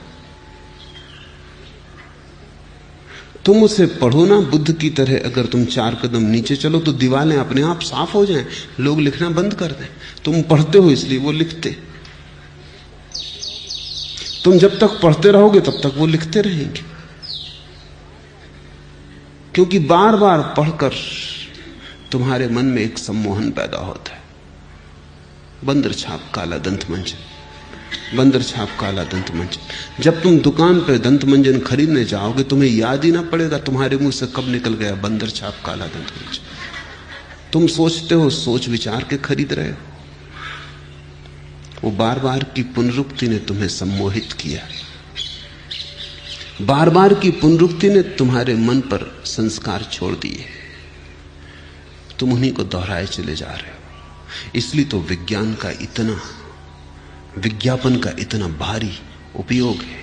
तुम उसे पढ़ो ना बुद्ध की तरह। अगर तुम 4 कदम नीचे चलो तो दीवारें अपने आप साफ हो जाएं, लोग लिखना बंद कर दें। तुम पढ़ते हो इसलिए वो लिखते। तुम जब तक पढ़ते रहोगे तब तक वो लिखते रहेंगे, क्योंकि बार बार पढ़कर तुम्हारे मन में एक सम्मोहन पैदा होता है। बंदर छाप काला दंत मंजन, बंदर छाप काला दंत मंजन। जब तुम दुकान पर दंत मंजन खरीदने जाओगे तुम्हें याद ही ना पड़ेगा तुम्हारे मुंह से कब निकल गया बंदर छाप काला दंत मंजन। तुम सोचते हो, सोच विचार के खरीद रहे हो। वो बार बार की पुनरुक्ति ने तुम्हें सम्मोहित किया, बार बार की पुनरुक्ति ने तुम्हारे मन पर संस्कार छोड़ दिए, तुम उन्हीं को दोहराए चले जा रहे हो। इसलिए तो विज्ञान का इतना, विज्ञापन का इतना भारी उपयोग है।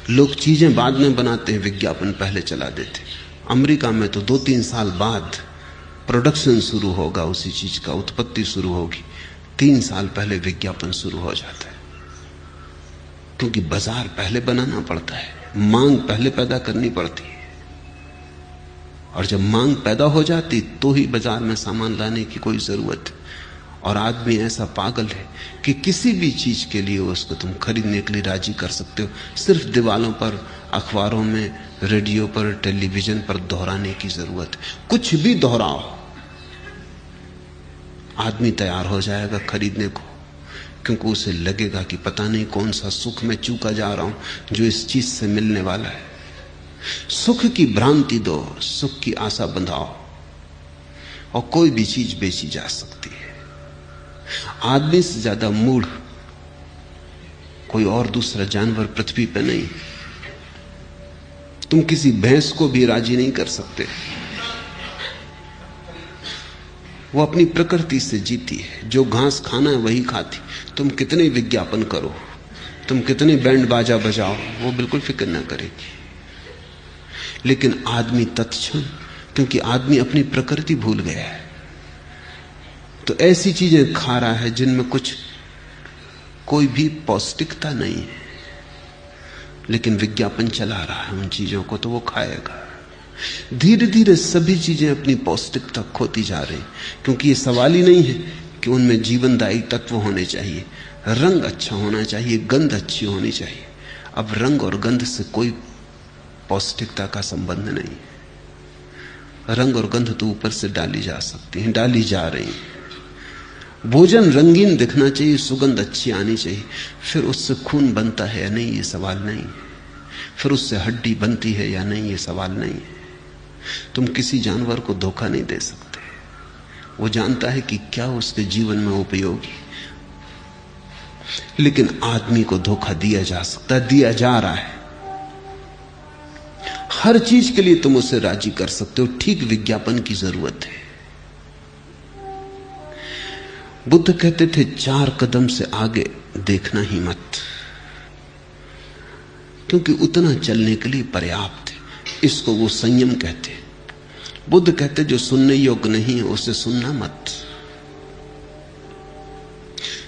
लोग चीजें बाद में बनाते हैं, विज्ञापन पहले चला देते। अमेरिका में तो 2-3 साल बाद प्रोडक्शन शुरू होगा, उसी चीज का उत्पत्ति शुरू होगी। 3 साल पहले विज्ञापन शुरू हो जाता है, क्योंकि बाजार पहले बनाना पड़ता है, मांग पहले पैदा करनी पड़ती है। और जब मांग पैदा हो जाती तो ही बाजार में सामान लाने की कोई जरूरत है। और आदमी ऐसा पागल है कि किसी भी चीज के लिए उसको तुम खरीदने के लिए राजी कर सकते हो, सिर्फ दीवारों पर, अखबारों में, रेडियो पर, टेलीविजन पर दोहराने की जरूरत है। कुछ भी दोहराओ, आदमी तैयार हो जाएगा खरीदने को, क्योंकि उसे लगेगा कि पता नहीं कौन सा सुख मैं चूका जा रहा हूं जो इस चीज से मिलने वाला है। सुख की भ्रांति दो, सुख की आशा बंधाओ, और कोई भी चीज बेची जा सकती है। आदमी से ज्यादा मूढ़ कोई और दूसरा जानवर पृथ्वी पर नहीं। तुम किसी भैंस को भी राजी नहीं कर सकते, वो अपनी प्रकृति से जीती है, जो घास खाना है वही खाती। तुम कितने विज्ञापन करो, तुम कितने बैंड बाजा बजाओ, वो बिल्कुल फिक्र ना करेगी। लेकिन आदमी तत्क्षण, क्योंकि आदमी अपनी प्रकृति भूल गया है, तो ऐसी चीजें खा रहा है जिनमें कोई भी पौष्टिकता नहीं है। लेकिन विज्ञापन चला रहा है उन चीजों को, तो वो खाएगा। धीरे धीरे सभी चीजें अपनी पौष्टिकता खोती जा रही, क्योंकि ये सवाल ही नहीं है कि उनमें जीवनदायी तत्व होने चाहिए, रंग अच्छा होना चाहिए, गंध अच्छी होनी चाहिए। अब रंग और गंध से कोई पौष्टिकता का संबंध नहीं। रंग और गंध तो ऊपर से डाली जा सकती हैं, डाली जा रही हैं। भोजन रंगीन दिखना चाहिए, सुगंध अच्छी आनी चाहिए। फिर उससे खून बनता है या नहीं, ये सवाल नहीं है। फिर उससे हड्डी बनती है या नहीं, ये सवाल नहीं है। तुम किसी जानवर को धोखा नहीं दे सकते। वो जानता है कि क्या उसके जीवन में उपयोगी, लेकिन आदमी को धोखा दिया जा सकता है, दिया जा रहा है। हर चीज के लिए तुम उसे राजी कर सकते हो, ठीक विज्ञापन की जरूरत है। बुद्ध कहते थे 4 कदम से आगे देखना ही मत, क्योंकि उतना चलने के लिए पर्याप्त है। इसको वो संयम कहते। बुद्ध कहते जो सुनने योग्य नहीं है उसे सुनना मत,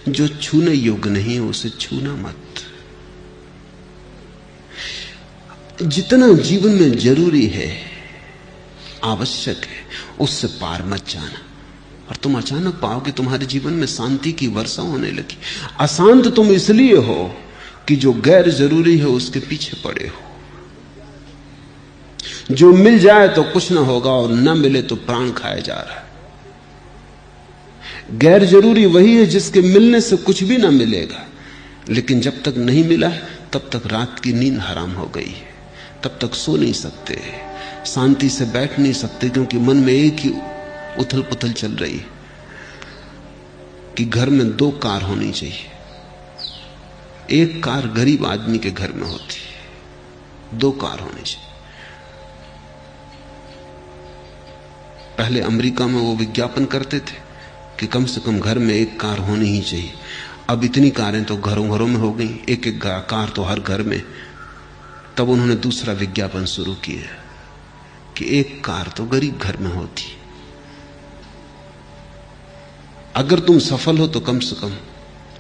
जो छूने योग्य नहीं है उसे छूना मत। जितना जीवन में जरूरी है, आवश्यक है, उससे पार मत जाना। और तुम अचानक पाओगे तुम्हारे जीवन में शांति की वर्षा होने लगी। अशांत तुम इसलिए हो कि जो गैर जरूरी है उसके पीछे पड़े हो। जो मिल जाए तो कुछ ना होगा और ना मिले तो प्राण खाया जा रहा है। गैर जरूरी वही है जिसके मिलने से कुछ भी ना मिलेगा, लेकिन जब तक नहीं मिला तब तक रात की नींद हराम हो गई है, तब तक सो नहीं सकते, शांति से बैठ नहीं सकते, क्योंकि मन में एक ही उथल पुथल चल रही है कि घर में 2 कार होनी चाहिए। एक कार गरीब आदमी के घर में होती है, 2 कार होनी चाहिए। पहले अमेरिका में वो विज्ञापन करते थे कि कम से कम घर में 1 कार होनी ही चाहिए। अब इतनी कारें तो घरों घरों में हो गई, एक एक कार तो हर घर में। तब उन्होंने दूसरा विज्ञापन शुरू किया कि 1 कार तो गरीब घर में होती। अगर तुम सफल हो तो कम से कम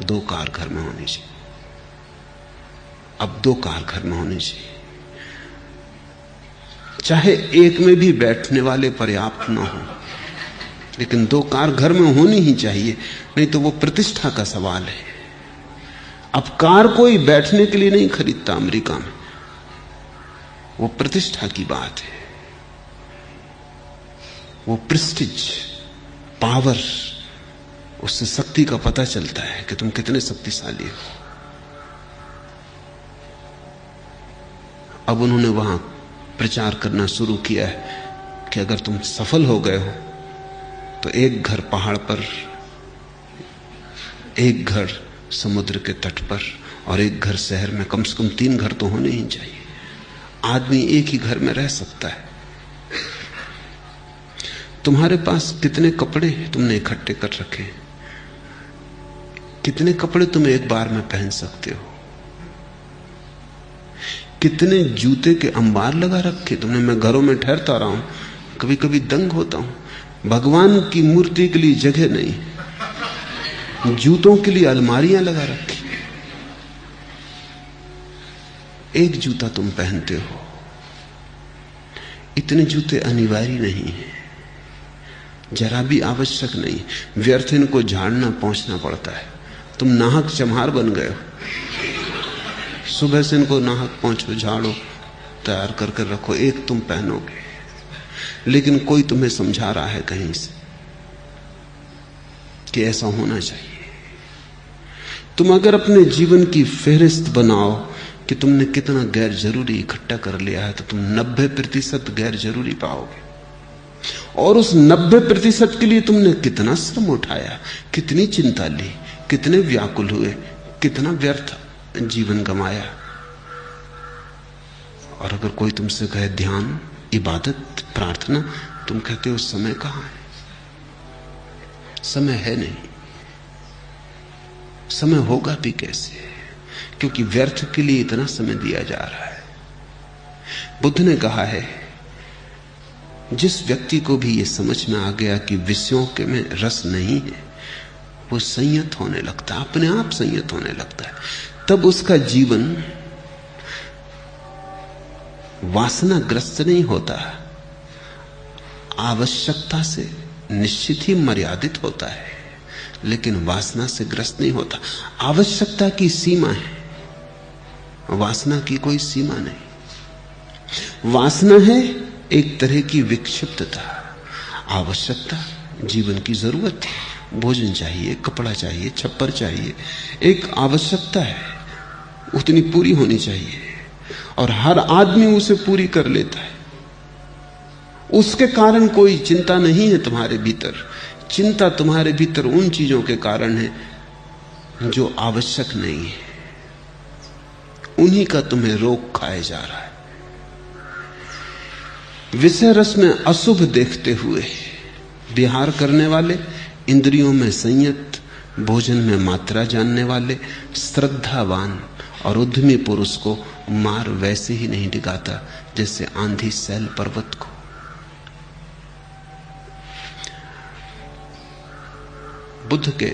2 कार घर में होनी चाहिए। अब 2 कार घर में होनी चाहिए, चाहे एक में भी बैठने वाले पर्याप्त ना हो, लेकिन 2 कार घर में होनी ही चाहिए, नहीं तो वो प्रतिष्ठा का सवाल है। अब कार कोई बैठने के लिए नहीं खरीदता अमेरिका में, वो प्रतिष्ठा की बात है, वो प्रेस्टीज, पावर, उससे शक्ति का पता चलता है कि तुम कितने शक्तिशाली हो। अब उन्होंने वहां प्रचार करना शुरू किया है कि अगर तुम सफल हो गए हो तो 1 घर पहाड़ पर, 1 घर समुद्र के तट पर और 1 घर शहर में, कम से कम 3 घर तो होने ही चाहिए। आदमी एक ही घर में रह सकता है। तुम्हारे पास कितने कपड़े तुमने इकट्ठे कर रखे हैं? कितने कपड़े तुम एक बार में पहन सकते हो? कितने जूते के अंबार लगा रखे तुमने? मैं घरों में ठहरता रहा हूं, कभी कभी दंग होता हूं। भगवान की मूर्ति के लिए जगह नहीं, जूतों के लिए अलमारियां लगा रखी। एक जूता तुम पहनते हो, इतने जूते अनिवार्य नहीं है, जरा भी आवश्यक नहीं। व्यर्थ इनको झाड़ना पहुंचना पड़ता है। तुम नाहक चम्हार बन गए हो। सुबह से इनको नाहक पहुंचो, झाड़ो, तैयार करके रखो, एक तुम पहनोगे, लेकिन कोई तुम्हें समझा रहा है कहीं से कि ऐसा होना चाहिए। तुम अगर अपने जीवन की फेहरिस्त बनाओ कि तुमने कितना गैर जरूरी इकट्ठा कर लिया है, तो तुम 90% गैर जरूरी पाओगे। और उस 90% के लिए तुमने कितना श्रम उठाया, कितनी चिंता ली, कितने व्याकुल हुए, कितना व्यर्थ जीवन गंवाया। और अगर कोई तुमसे कहे ध्यान, इबादत, प्रार्थना, तुम कहते हो समय कहां है? समय है नहीं। समय होगा भी कैसे, क्योंकि व्यर्थ के लिए इतना समय दिया जा रहा है। बुद्ध ने कहा है, जिस व्यक्ति को भी यह समझ में आ गया कि विषयों के में रस नहीं है, वो संयत होने लगता है, अपने आप संयत होने लगता है। तब उसका जीवन वासनाग्रस्त नहीं होता, आवश्यकता से निश्चित ही मर्यादित होता है, लेकिन वासना से ग्रस्त नहीं होता। आवश्यकता की सीमा है, वासना की कोई सीमा नहीं। वासना है एक तरह की विक्षिप्तता, आवश्यकता जीवन की जरूरत है। भोजन चाहिए, कपड़ा चाहिए, छप्पर चाहिए, एक आवश्यकता है, उतनी पूरी होनी चाहिए और हर आदमी उसे पूरी कर लेता है। उसके कारण कोई चिंता नहीं है तुम्हारे भीतर। चिंता तुम्हारे भीतर उन चीजों के कारण है जो आवश्यक नहीं है, उन्हीं का तुम्हें रोग खाए जा रहा है। विषय रस में अशुभ देखते हुए विहार करने वाले, इंद्रियों में संयत, भोजन में मात्रा जानने वाले, श्रद्धावान और उद्यमी पुरुष को मार वैसे ही नहीं डिगाता जैसे आंधी सैल पर्वत को। बुद्ध के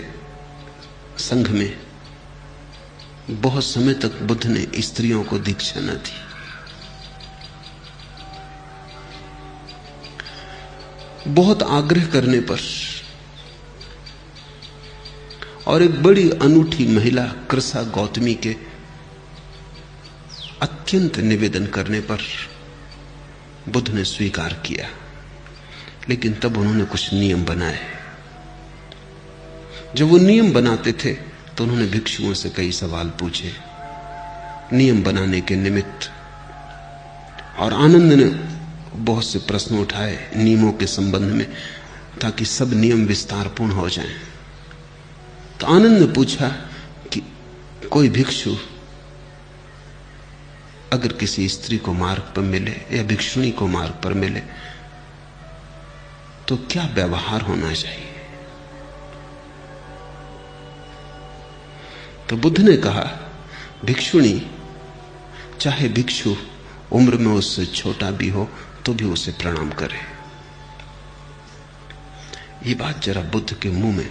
संघ में बहुत समय तक बुद्ध ने स्त्रियों को दीक्षा न दी। बहुत आग्रह करने पर और एक बड़ी अनूठी महिला कृसा गौतमी के अत्यंत निवेदन करने पर बुद्ध ने स्वीकार किया। लेकिन तब उन्होंने कुछ नियम बनाए। जब वो नियम बनाते थे तो उन्होंने भिक्षुओं से कई सवाल पूछे नियम बनाने के निमित्त, और आनंद ने बहुत से प्रश्न उठाए नियमों के संबंध में, ताकि सब नियम विस्तारपूर्ण हो जाएं। तो आनंद ने पूछा कि कोई भिक्षु अगर किसी स्त्री को मार्ग पर मिले या भिक्षुणी को मार्ग पर मिले तो क्या व्यवहार होना चाहिए? तो बुद्ध ने कहा, भिक्षुणी चाहे भिक्षु उम्र में उससे छोटा भी हो तो भी उसे प्रणाम करे। ये बात जरा बुद्ध के मुंह में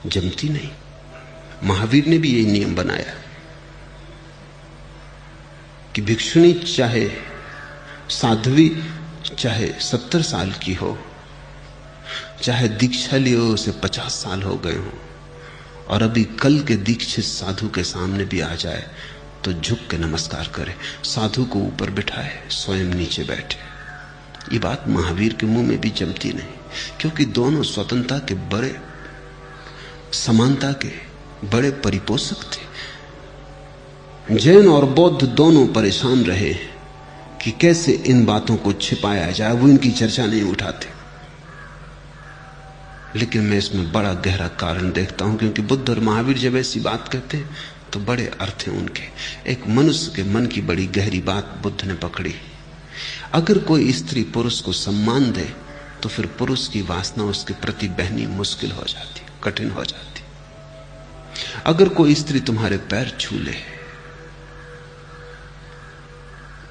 जमती नहीं। महावीर ने भी यही नियम बनाया कि भिक्षुणी चाहे साध्वी, चाहे 70 साल की हो, चाहे दीक्षा लिए उसे 50 साल हो गए हो, और अभी कल के दीक्षित साधु के सामने भी आ जाए तो झुक के नमस्कार करे, साधु को ऊपर बिठाए, स्वयं नीचे बैठे। ये बात महावीर के मुंह में भी जमती नहीं, क्योंकि दोनों स्वतंत्रता के बड़े, समानता के बड़े परिपोषक थे। जैन और बौद्ध दोनों परेशान रहे कि कैसे इन बातों को छिपाया जाए, वो इनकी चर्चा नहीं उठाते। लेकिन मैं इसमें बड़ा गहरा कारण देखता हूं, क्योंकि बुद्ध और महावीर जब ऐसी बात कहते हैं तो बड़े अर्थ हैं उनके। एक मनुष्य के मन की बड़ी गहरी बात बुद्ध ने पकड़ी। अगर कोई स्त्री पुरुष को सम्मान दे तो फिर पुरुष की वासना उसके प्रति बहनी मुश्किल हो जाती, कठिन हो जाती। अगर कोई स्त्री तुम्हारे पैर छू ले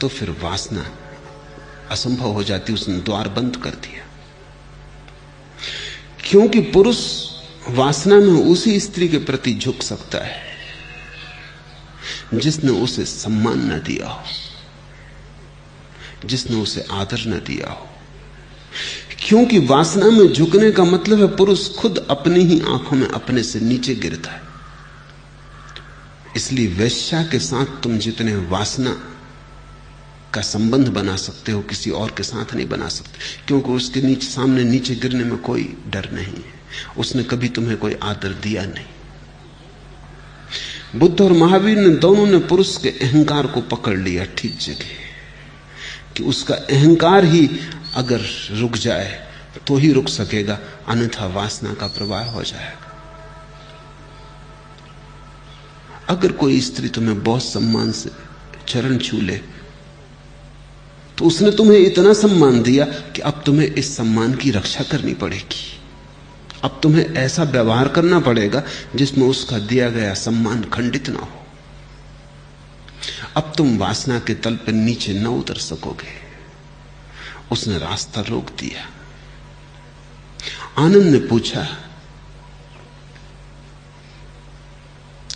तो फिर वासना असंभव हो जाती, उसने द्वार बंद कर दिया। क्योंकि पुरुष वासना में उसी स्त्री के प्रति झुक सकता है जिसने उसे सम्मान न दिया हो, जिसने उसे आदर न दिया हो। क्योंकि वासना में झुकने का मतलब है पुरुष खुद अपनी ही आंखों में अपने से नीचे गिरता है। इसलिए वेश्या के साथ तुम जितने वासना का संबंध बना सकते हो, किसी और के साथ नहीं बना सकते, क्योंकि उसके नीचे सामने नीचे गिरने में कोई डर नहीं है, उसने कभी तुम्हें कोई आदर दिया नहीं। बुद्ध और महावीर ने दोनों ने पुरुष के अहंकार को पकड़ लिया ठीक जगह, कि उसका अहंकार ही अगर रुक जाए तो ही रुक सकेगा, अन्यथा वासना का प्रवाह हो जाएगा। अगर कोई स्त्री तुम्हें बहुत सम्मान से चरण छू ले तो उसने तुम्हें इतना सम्मान दिया कि अब तुम्हें इस सम्मान की रक्षा करनी पड़ेगी। अब तुम्हें ऐसा व्यवहार करना पड़ेगा जिसमें उसका दिया गया सम्मान खंडित ना हो। अब तुम वासना के तल पर नीचे न उतर सकोगे। उसने रास्ता रोक दिया। आनंद ने पूछा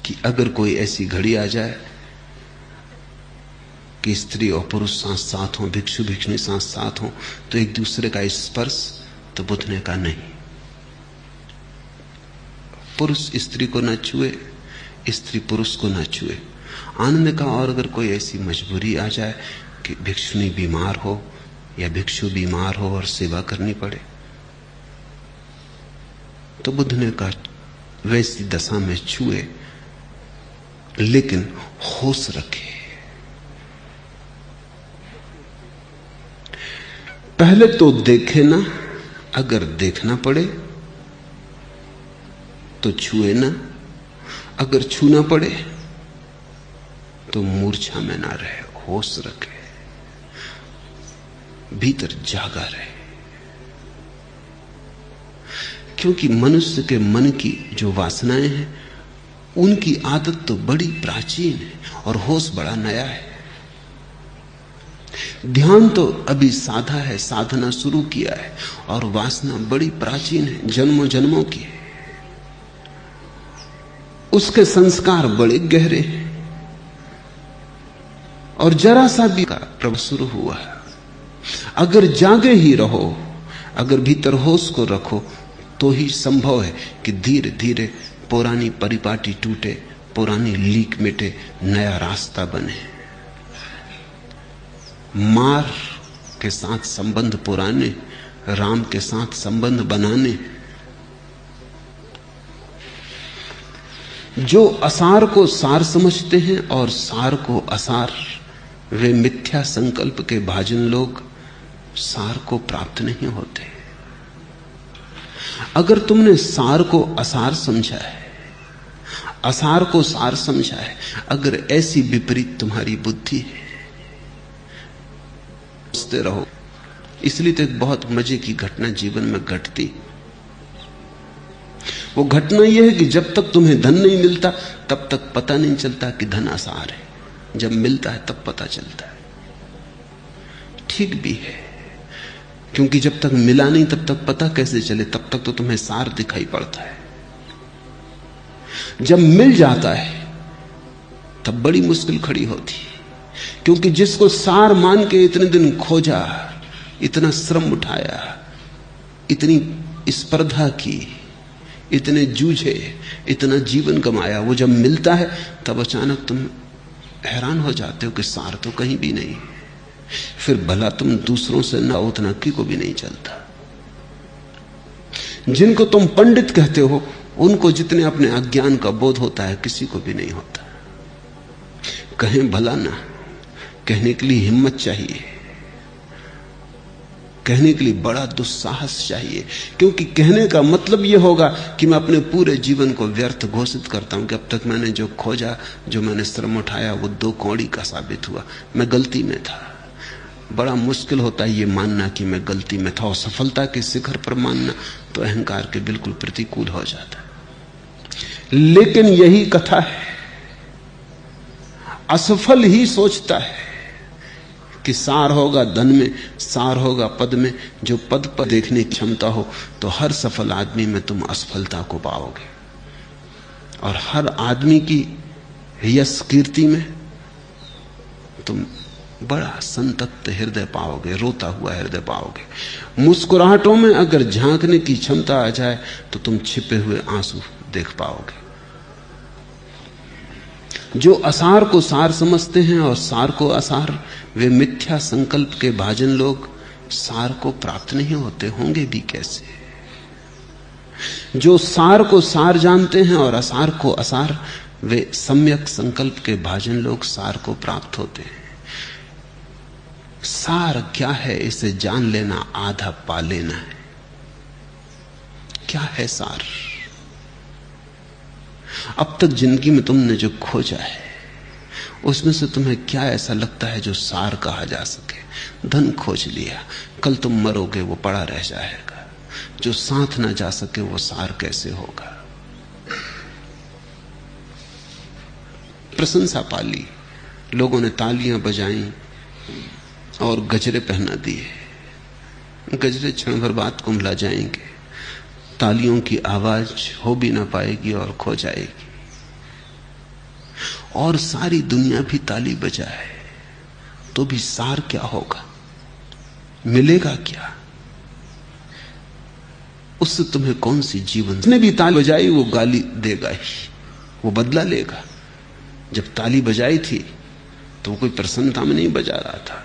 कि अगर कोई ऐसी घड़ी आ जाए कि स्त्री और पुरुष साथ साथ हों, भिक्षु भिक्षुणी साथ साथ हों, तो एक दूसरे का स्पर्श, तो बुद्ध ने कहा नहीं, पुरुष स्त्री को न छुए, स्त्री पुरुष को न छुए। आनंद ने कहा और अगर कोई ऐसी मजबूरी आ जाए कि भिक्षुणी बीमार हो या भिक्षु बीमार हो और सेवा करनी पड़े, तो बुद्ध ने कहा वैसी दशा में छुए, लेकिन होश रखे। पहले तो देखे ना, अगर देखना पड़े तो छुए ना, अगर छूना पड़े तो मूर्छा में ना रहे, होश रखे, भीतर जागा रहे। क्योंकि मनुष्य के मन की जो वासनाएं हैं उनकी आदत तो बड़ी प्राचीन है और होश बड़ा नया है। ध्यान तो अभी साधा है, साधना शुरू किया है, और वासना बड़ी प्राचीन है, जन्मों जन्मों की है। उसके संस्कार बड़े गहरे हैं और जरा सा भी का प्रभाव शुरू हुआ है। अगर जागे ही रहो, अगर भीतर होश को रखो, तो ही संभव है कि धीरे धीरे पुरानी परिपाटी टूटे, पुरानी लीक मिटे, नया रास्ता बने। मार के साथ संबंध पुराने, राम के साथ संबंध बनाने। जो असार को सार समझते हैं और सार को असार, वे मिथ्या संकल्प के भाजन लोग सार को प्राप्त नहीं होते। अगर तुमने सार को असार समझा है, असार को सार समझा है, अगर ऐसी विपरीत तुम्हारी बुद्धि है, सोचते रहो। इसलिए तो एक बहुत मजे की घटना जीवन में घटती। वो घटना यह है कि जब तक तुम्हें धन नहीं मिलता तब तक पता नहीं चलता कि धन आसार है, जब मिलता है तब पता चलता है। ठीक भी है, क्योंकि जब तक मिला नहीं तब तक पता कैसे चले, तब तक तो तुम्हें सार दिखाई पड़ता है। जब मिल जाता है तब बड़ी मुश्किल खड़ी होती, क्योंकि जिसको सार मान के इतने दिन खोजा, इतना श्रम उठाया, इतनी स्पर्धा की, इतने जूझे, इतना जीवन गमाया, वो जब मिलता है तब अचानक तुम हैरान हो जाते हो कि सार तो कहीं भी नहीं। फिर भला तुम दूसरों से ना उतना की को भी नहीं चलता। जिनको तुम पंडित कहते हो उनको जितने अपने अज्ञान का बोध होता है किसी को भी नहीं होता। कहें भला ना, कहने के लिए हिम्मत चाहिए, कहने के लिए बड़ा दुस्साहस चाहिए, क्योंकि कहने का मतलब यह होगा कि मैं अपने पूरे जीवन को व्यर्थ घोषित करता हूं कि अब तक मैंने जो खोजा, जो मैंने श्रम उठाया, वो 2 कौड़ी का साबित हुआ, मैं गलती में था। बड़ा मुश्किल होता है ये मानना कि मैं गलती में था, और सफलता के शिखर पर मानना तो अहंकार के बिल्कुल प्रतिकूल हो जाता है। लेकिन यही कथा है, असफल ही सोचता है कि सार होगा धन में, सार होगा पद में। जो पद पर देखने की क्षमता हो तो हर सफल आदमी में तुम असफलता को पाओगे, और हर आदमी की यश कीर्ति में तुम बड़ा संतप्त हृदय पाओगे, रोता हुआ हृदय पाओगे। मुस्कुराहटों में अगर झांकने की क्षमता आ जाए तो तुम छिपे हुए आंसू देख पाओगे। जो असार को सार समझते हैं और सार को असार, वे मिथ्या संकल्प के भाजन लोग सार को प्राप्त नहीं होते, होंगे भी कैसे। जो सार को सार जानते हैं और असार को असार, वे सम्यक संकल्प के भाजन लोग सार को प्राप्त होते हैं। सार क्या है इसे जान लेना आधा पा लेना है। क्या है सार? अब तक जिंदगी में तुमने जो खोजा है उसमें से तुम्हें क्या ऐसा लगता है जो सार कहा जा सके? धन खोज लिया, कल तुम मरोगे, वो पड़ा रह जाएगा। जो साथ ना जा सके वो सार कैसे होगा? प्रशंसा पाली, लोगों ने तालियां बजाई और गजरे पहना दिए। गजरे क्षण भर बाद कुंभला जाएंगे, तालियों की आवाज हो भी ना पाएगी और खो जाएगी। और सारी दुनिया भी ताली बजाए तो भी सार क्या होगा, मिलेगा क्या? उससे तुम्हें कौन सी जीवन? उसने भी ताली बजाई, वो गाली देगा ही, वो बदला लेगा। जब ताली बजाई थी तो वो कोई प्रसन्नता में नहीं बजा रहा था।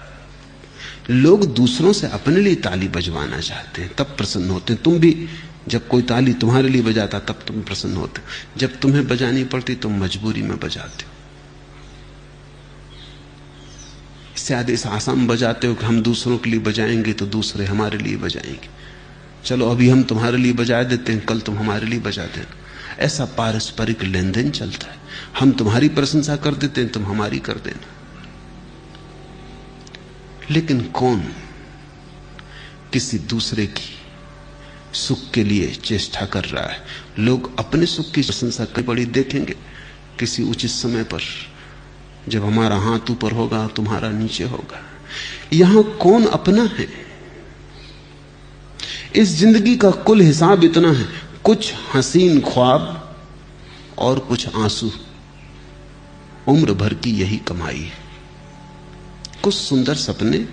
लोग दूसरों से अपने लिए ताली बजवाना चाहते हैं, तब प्रसन्न होते हैं। तुम भी जब कोई ताली तुम्हारे लिए बजाता तब तुम प्रसन्न होते। जब तुम्हें बजानी पड़ती तुम मजबूरी में बजाते हो। शायद इस आशा में बजाते हो कि हम दूसरों के लिए बजाएंगे तो दूसरे हमारे लिए बजाएंगे। चलो अभी हम तुम्हारे लिए बजा देते हैं, कल तुम हमारे लिए बजा देना। ऐसा पारस्परिक लेन देन चलता है। हम तुम्हारी प्रशंसा कर देते हैं, तुम हमारी कर देना। लेकिन कौन किसी दूसरे की सुख के लिए चेष्टा कर रहा है? लोग अपने सुख की प्रशंसा कई बड़ी देखेंगे किसी उचित समय पर, जब हमारा हाथ ऊपर होगा तुम्हारा नीचे होगा। यहां कौन अपना है? इस जिंदगी का कुल हिसाब इतना है, कुछ हसीन ख्वाब और कुछ आंसू। उम्र भर की यही कमाई है, कुछ सुंदर सपने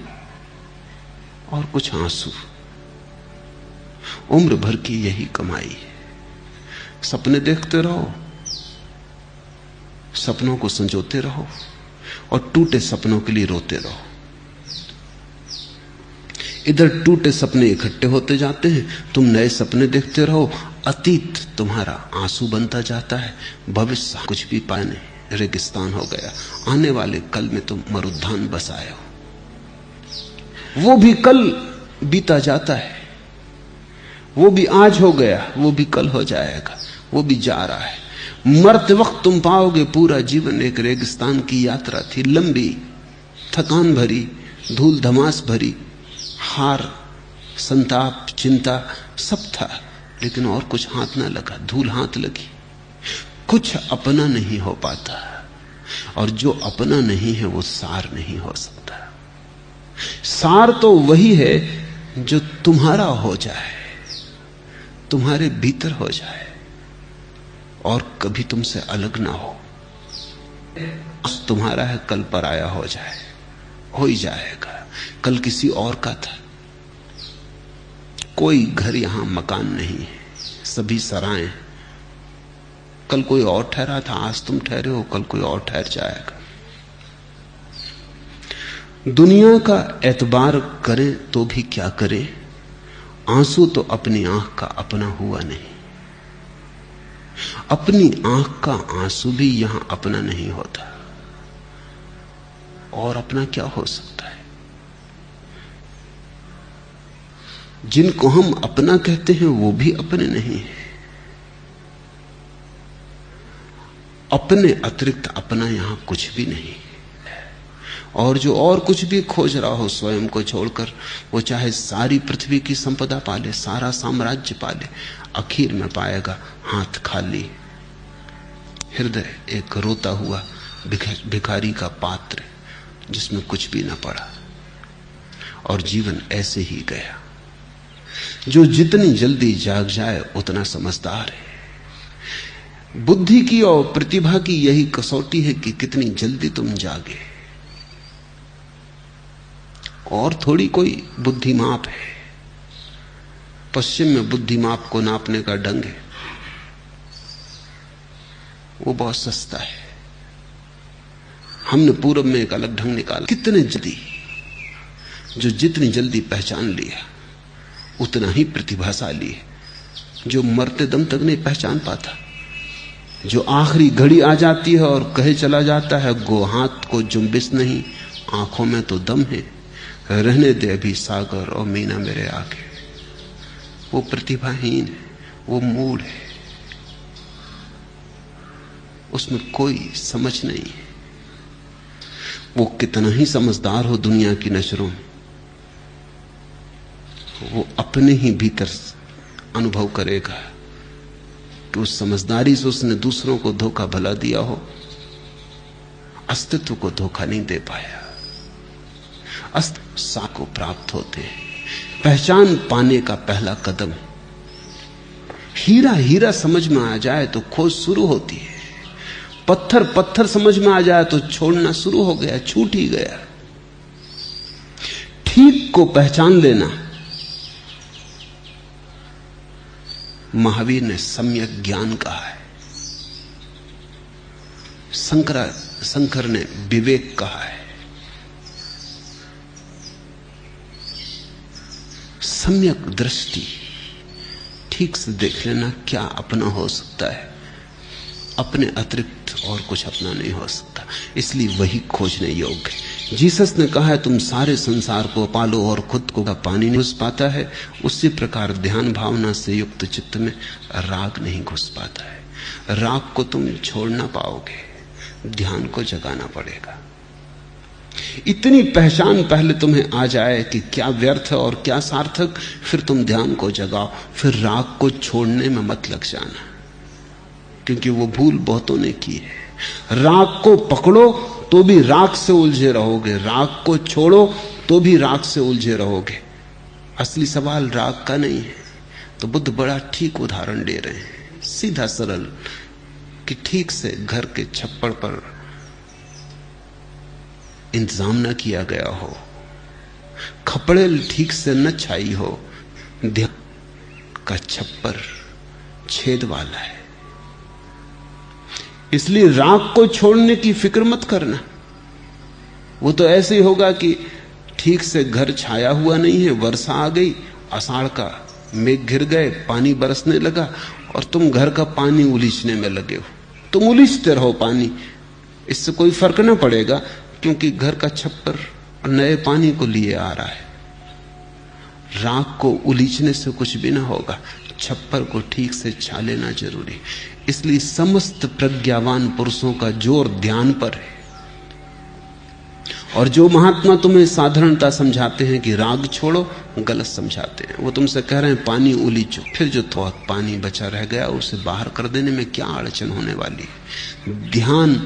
और कुछ आंसू। उम्र भर की यही कमाई है। सपने देखते रहो, सपनों को संजोते रहो और टूटे सपनों के लिए रोते रहो। इधर टूटे सपने इकट्ठे होते जाते हैं, तुम नए सपने देखते रहो। अतीत तुम्हारा आंसू बनता जाता है, भविष्य कुछ भी पाए नहीं, रेगिस्तान हो गया। आने वाले कल में तुम मरुद्यान बसाए हो। वो भी कल बीता जाता है, वो भी आज हो गया, वो भी कल हो जाएगा, वो भी जा रहा है। मरते वक्त तुम पाओगे पूरा जीवन एक रेगिस्तान की यात्रा थी, लंबी, थकान भरी, धूल धमास भरी, हार, संताप, चिंता सब था, लेकिन और कुछ हाथ ना लगा, धूल हाथ लगी। कुछ अपना नहीं हो पाता, और जो अपना नहीं है वो सार नहीं हो सकता। सार तो वही है जो तुम्हारा हो जाए, तुम्हारे भीतर हो जाए और कभी तुमसे अलग ना हो। आज तुम्हारा है, कल पराया हो जाए, हो ही जाएगा। कल किसी और का था। कोई घर यहां मकान नहीं है, सभी सराएं। कल कोई और ठहरा था, आज तुम ठहरे हो, कल कोई और ठहर जाएगा। दुनिया का एतबार करें तो भी क्या करें, आंसू तो अपनी आंख का अपना हुआ नहीं। अपनी आंख का आंसू भी यहां अपना नहीं होता, और अपना क्या हो सकता है? जिनको हम अपना कहते हैं वो भी अपने नहीं है। अपने अतिरिक्त अपना यहां कुछ भी नहीं। और जो और कुछ भी खोज रहा हो स्वयं को छोड़कर, वो चाहे सारी पृथ्वी की संपदा पाले, सारा साम्राज्य पाले, आखिर में पाएगा हाथ खाली, हृदय एक रोता हुआ भिखारी का पात्र जिसमें कुछ भी ना पड़ा। और जीवन ऐसे ही गया। जो जितनी जल्दी जाग जाए उतना समझदार है। बुद्धि की और प्रतिभा की यही कसौटी है कि कितनी जल्दी तुम जागे। और थोड़ी कोई बुद्धिमाप है। पश्चिम में बुद्धिमाप को नापने का ढंग है, वो बहुत सस्ता है। हमने पूरब में एक अलग ढंग निकाला। कितने जल्दी, जो जितनी जल्दी पहचान लिया उतना ही प्रतिभाशाली है। जो मरते दम तक नहीं पहचान पाता, जो आखिरी घड़ी आ जाती है और कहे चला जाता है, गो हाथ को जुम्बिश नहीं, आंखों में तो दम है, रहने दे अभी सागर और मीना मेरे आगे, वो प्रतिभाहीन है, वो मूड है, उसमें कोई समझ नहीं है। वो कितना ही समझदार हो दुनिया की नजरों में, वो अपने ही भीतर अनुभव करेगा कि उस समझदारी से उसने दूसरों को धोखा भला दिया हो, अस्तित्व को धोखा नहीं दे पाया। अस्तित्व सा को प्राप्त होते हैं। पहचान पाने का पहला कदम। हीरा हीरा समझ में आ जाए तो खोज शुरू होती है। पत्थर पत्थर समझ में आ जाए तो छोड़ना शुरू हो गया, छूट ही गया। ठीक को पहचान लेना महावीर ने सम्यक ज्ञान कहा है, शंकर ने विवेक कहा है। सम्यक दृष्टि, ठीक से देख लेना क्या अपना हो सकता है, अपने अतिरिक्त और कुछ अपना नहीं हो सकता। इसलिए वही खोजने योग्य है। जीसस ने कहा है तुम सारे संसार को पालो और खुद को पानी नहीं घुस पाता है, उसी प्रकार ध्यान भावना से युक्त चित्त में राग नहीं घुस पाता है। राग को तुम छोड़ ना पाओगे, ध्यान को जगाना पड़ेगा। इतनी पहचान पहले तुम्हें आ जाए कि क्या व्यर्थ है और क्या सार्थक, फिर तुम ध्यान को जगाओ। फिर राग को छोड़ने में मत लग जाना, क्योंकि वो भूल बहुतों ने की है। राग को पकड़ो तो भी राग से उलझे रहोगे, राग को छोड़ो तो भी राग से उलझे रहोगे। असली सवाल राग का नहीं है। तो बुद्ध बड़ा ठीक उदाहरण दे रहे हैं, सीधा सरल, कि ठीक से घर के छप्पर पर इंतजाम न किया गया हो, कपड़े ठीक से न छाई हो, ध्यान का छप्पर छेद वाला है। इसलिए राग को छोड़ने की फिक्र मत करना। वो तो ऐसे ही होगा कि ठीक से घर छाया हुआ नहीं है, वर्षा आ गई, आषाढ़ का मेघ घिर गए, पानी बरसने लगा और तुम घर का पानी उलीचने में लगे हो। तुम उलीचते रहो पानी, इससे कोई फर्क ना पड़ेगा, क्योंकि घर का छप्पर नए पानी को लिए आ रहा है। राग को उलीचने से कुछ भी ना होगा, छप्पर को ठीक से छा लेना जरूरी। इसलिए समस्त प्रज्ञावान पुरुषों का जोर ध्यान पर है। और जो महात्मा तुम्हें साधारणता समझाते हैं कि राग छोड़ो, गलत समझाते हैं। वो तुमसे कह रहे हैं पानी उलीचो, फिर जो थोड़ा पानी बचा रह गया उसे बाहर कर देने में क्या अड़चन होने वाली है। ध्यान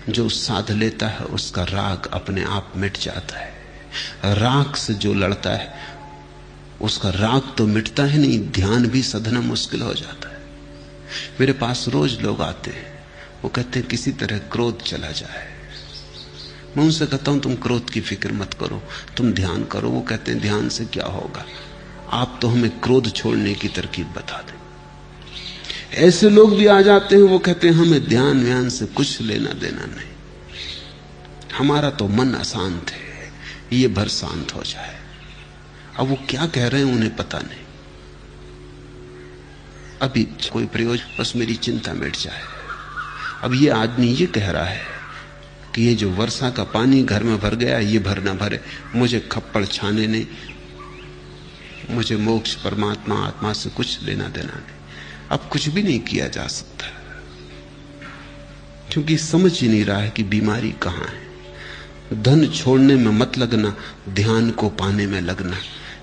जो साध लेता है उसका राग अपने आप मिट जाता है। राग से जो लड़ता है उसका राग तो मिटता है नहीं, ध्यान भी साधना मुश्किल हो जाता है। मेरे पास रोज लोग आते हैं, वो कहते हैं किसी तरह क्रोध चला जाए। मैं उनसे कहता हूं तुम क्रोध की फिक्र मत करो, तुम ध्यान करो। वो कहते हैं ध्यान से क्या होगा, आप तो हमें क्रोध छोड़ने की तरकीब बता दें। ऐसे लोग भी आ जाते हैं, वो कहते हैं हमें ध्यान व्यान से कुछ लेना देना नहीं, हमारा तो मन अशांत है, ये भर शांत हो जाए। अब वो क्या कह रहे हैं उन्हें पता नहीं, अभी कोई प्रयोजन, बस मेरी चिंता मिट जाए। अब ये आदमी ये कह रहा है कि ये जो वर्षा का पानी घर में भर गया, ये भर ना भरे, मुझे खप्पड़ छाने नहीं, मुझे मोक्ष परमात्मा आत्मा से कुछ लेना देना नहीं। अब कुछ भी नहीं किया जा सकता, क्योंकि समझ ही नहीं रहा है कि बीमारी कहां है। धन छोड़ने में मत लगना, ध्यान को पाने में लगना,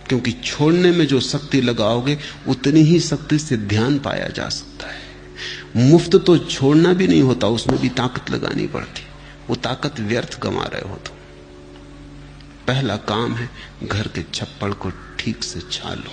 क्योंकि छोड़ने में जो शक्ति लगाओगे उतनी ही शक्ति से ध्यान पाया जा सकता है। मुफ्त तो छोड़ना भी नहीं होता, उसमें भी ताकत लगानी पड़ती, वो ताकत व्यर्थ गंवा रहे हो तुम। पहला काम है घर के छप्पड़ को ठीक से छा लो।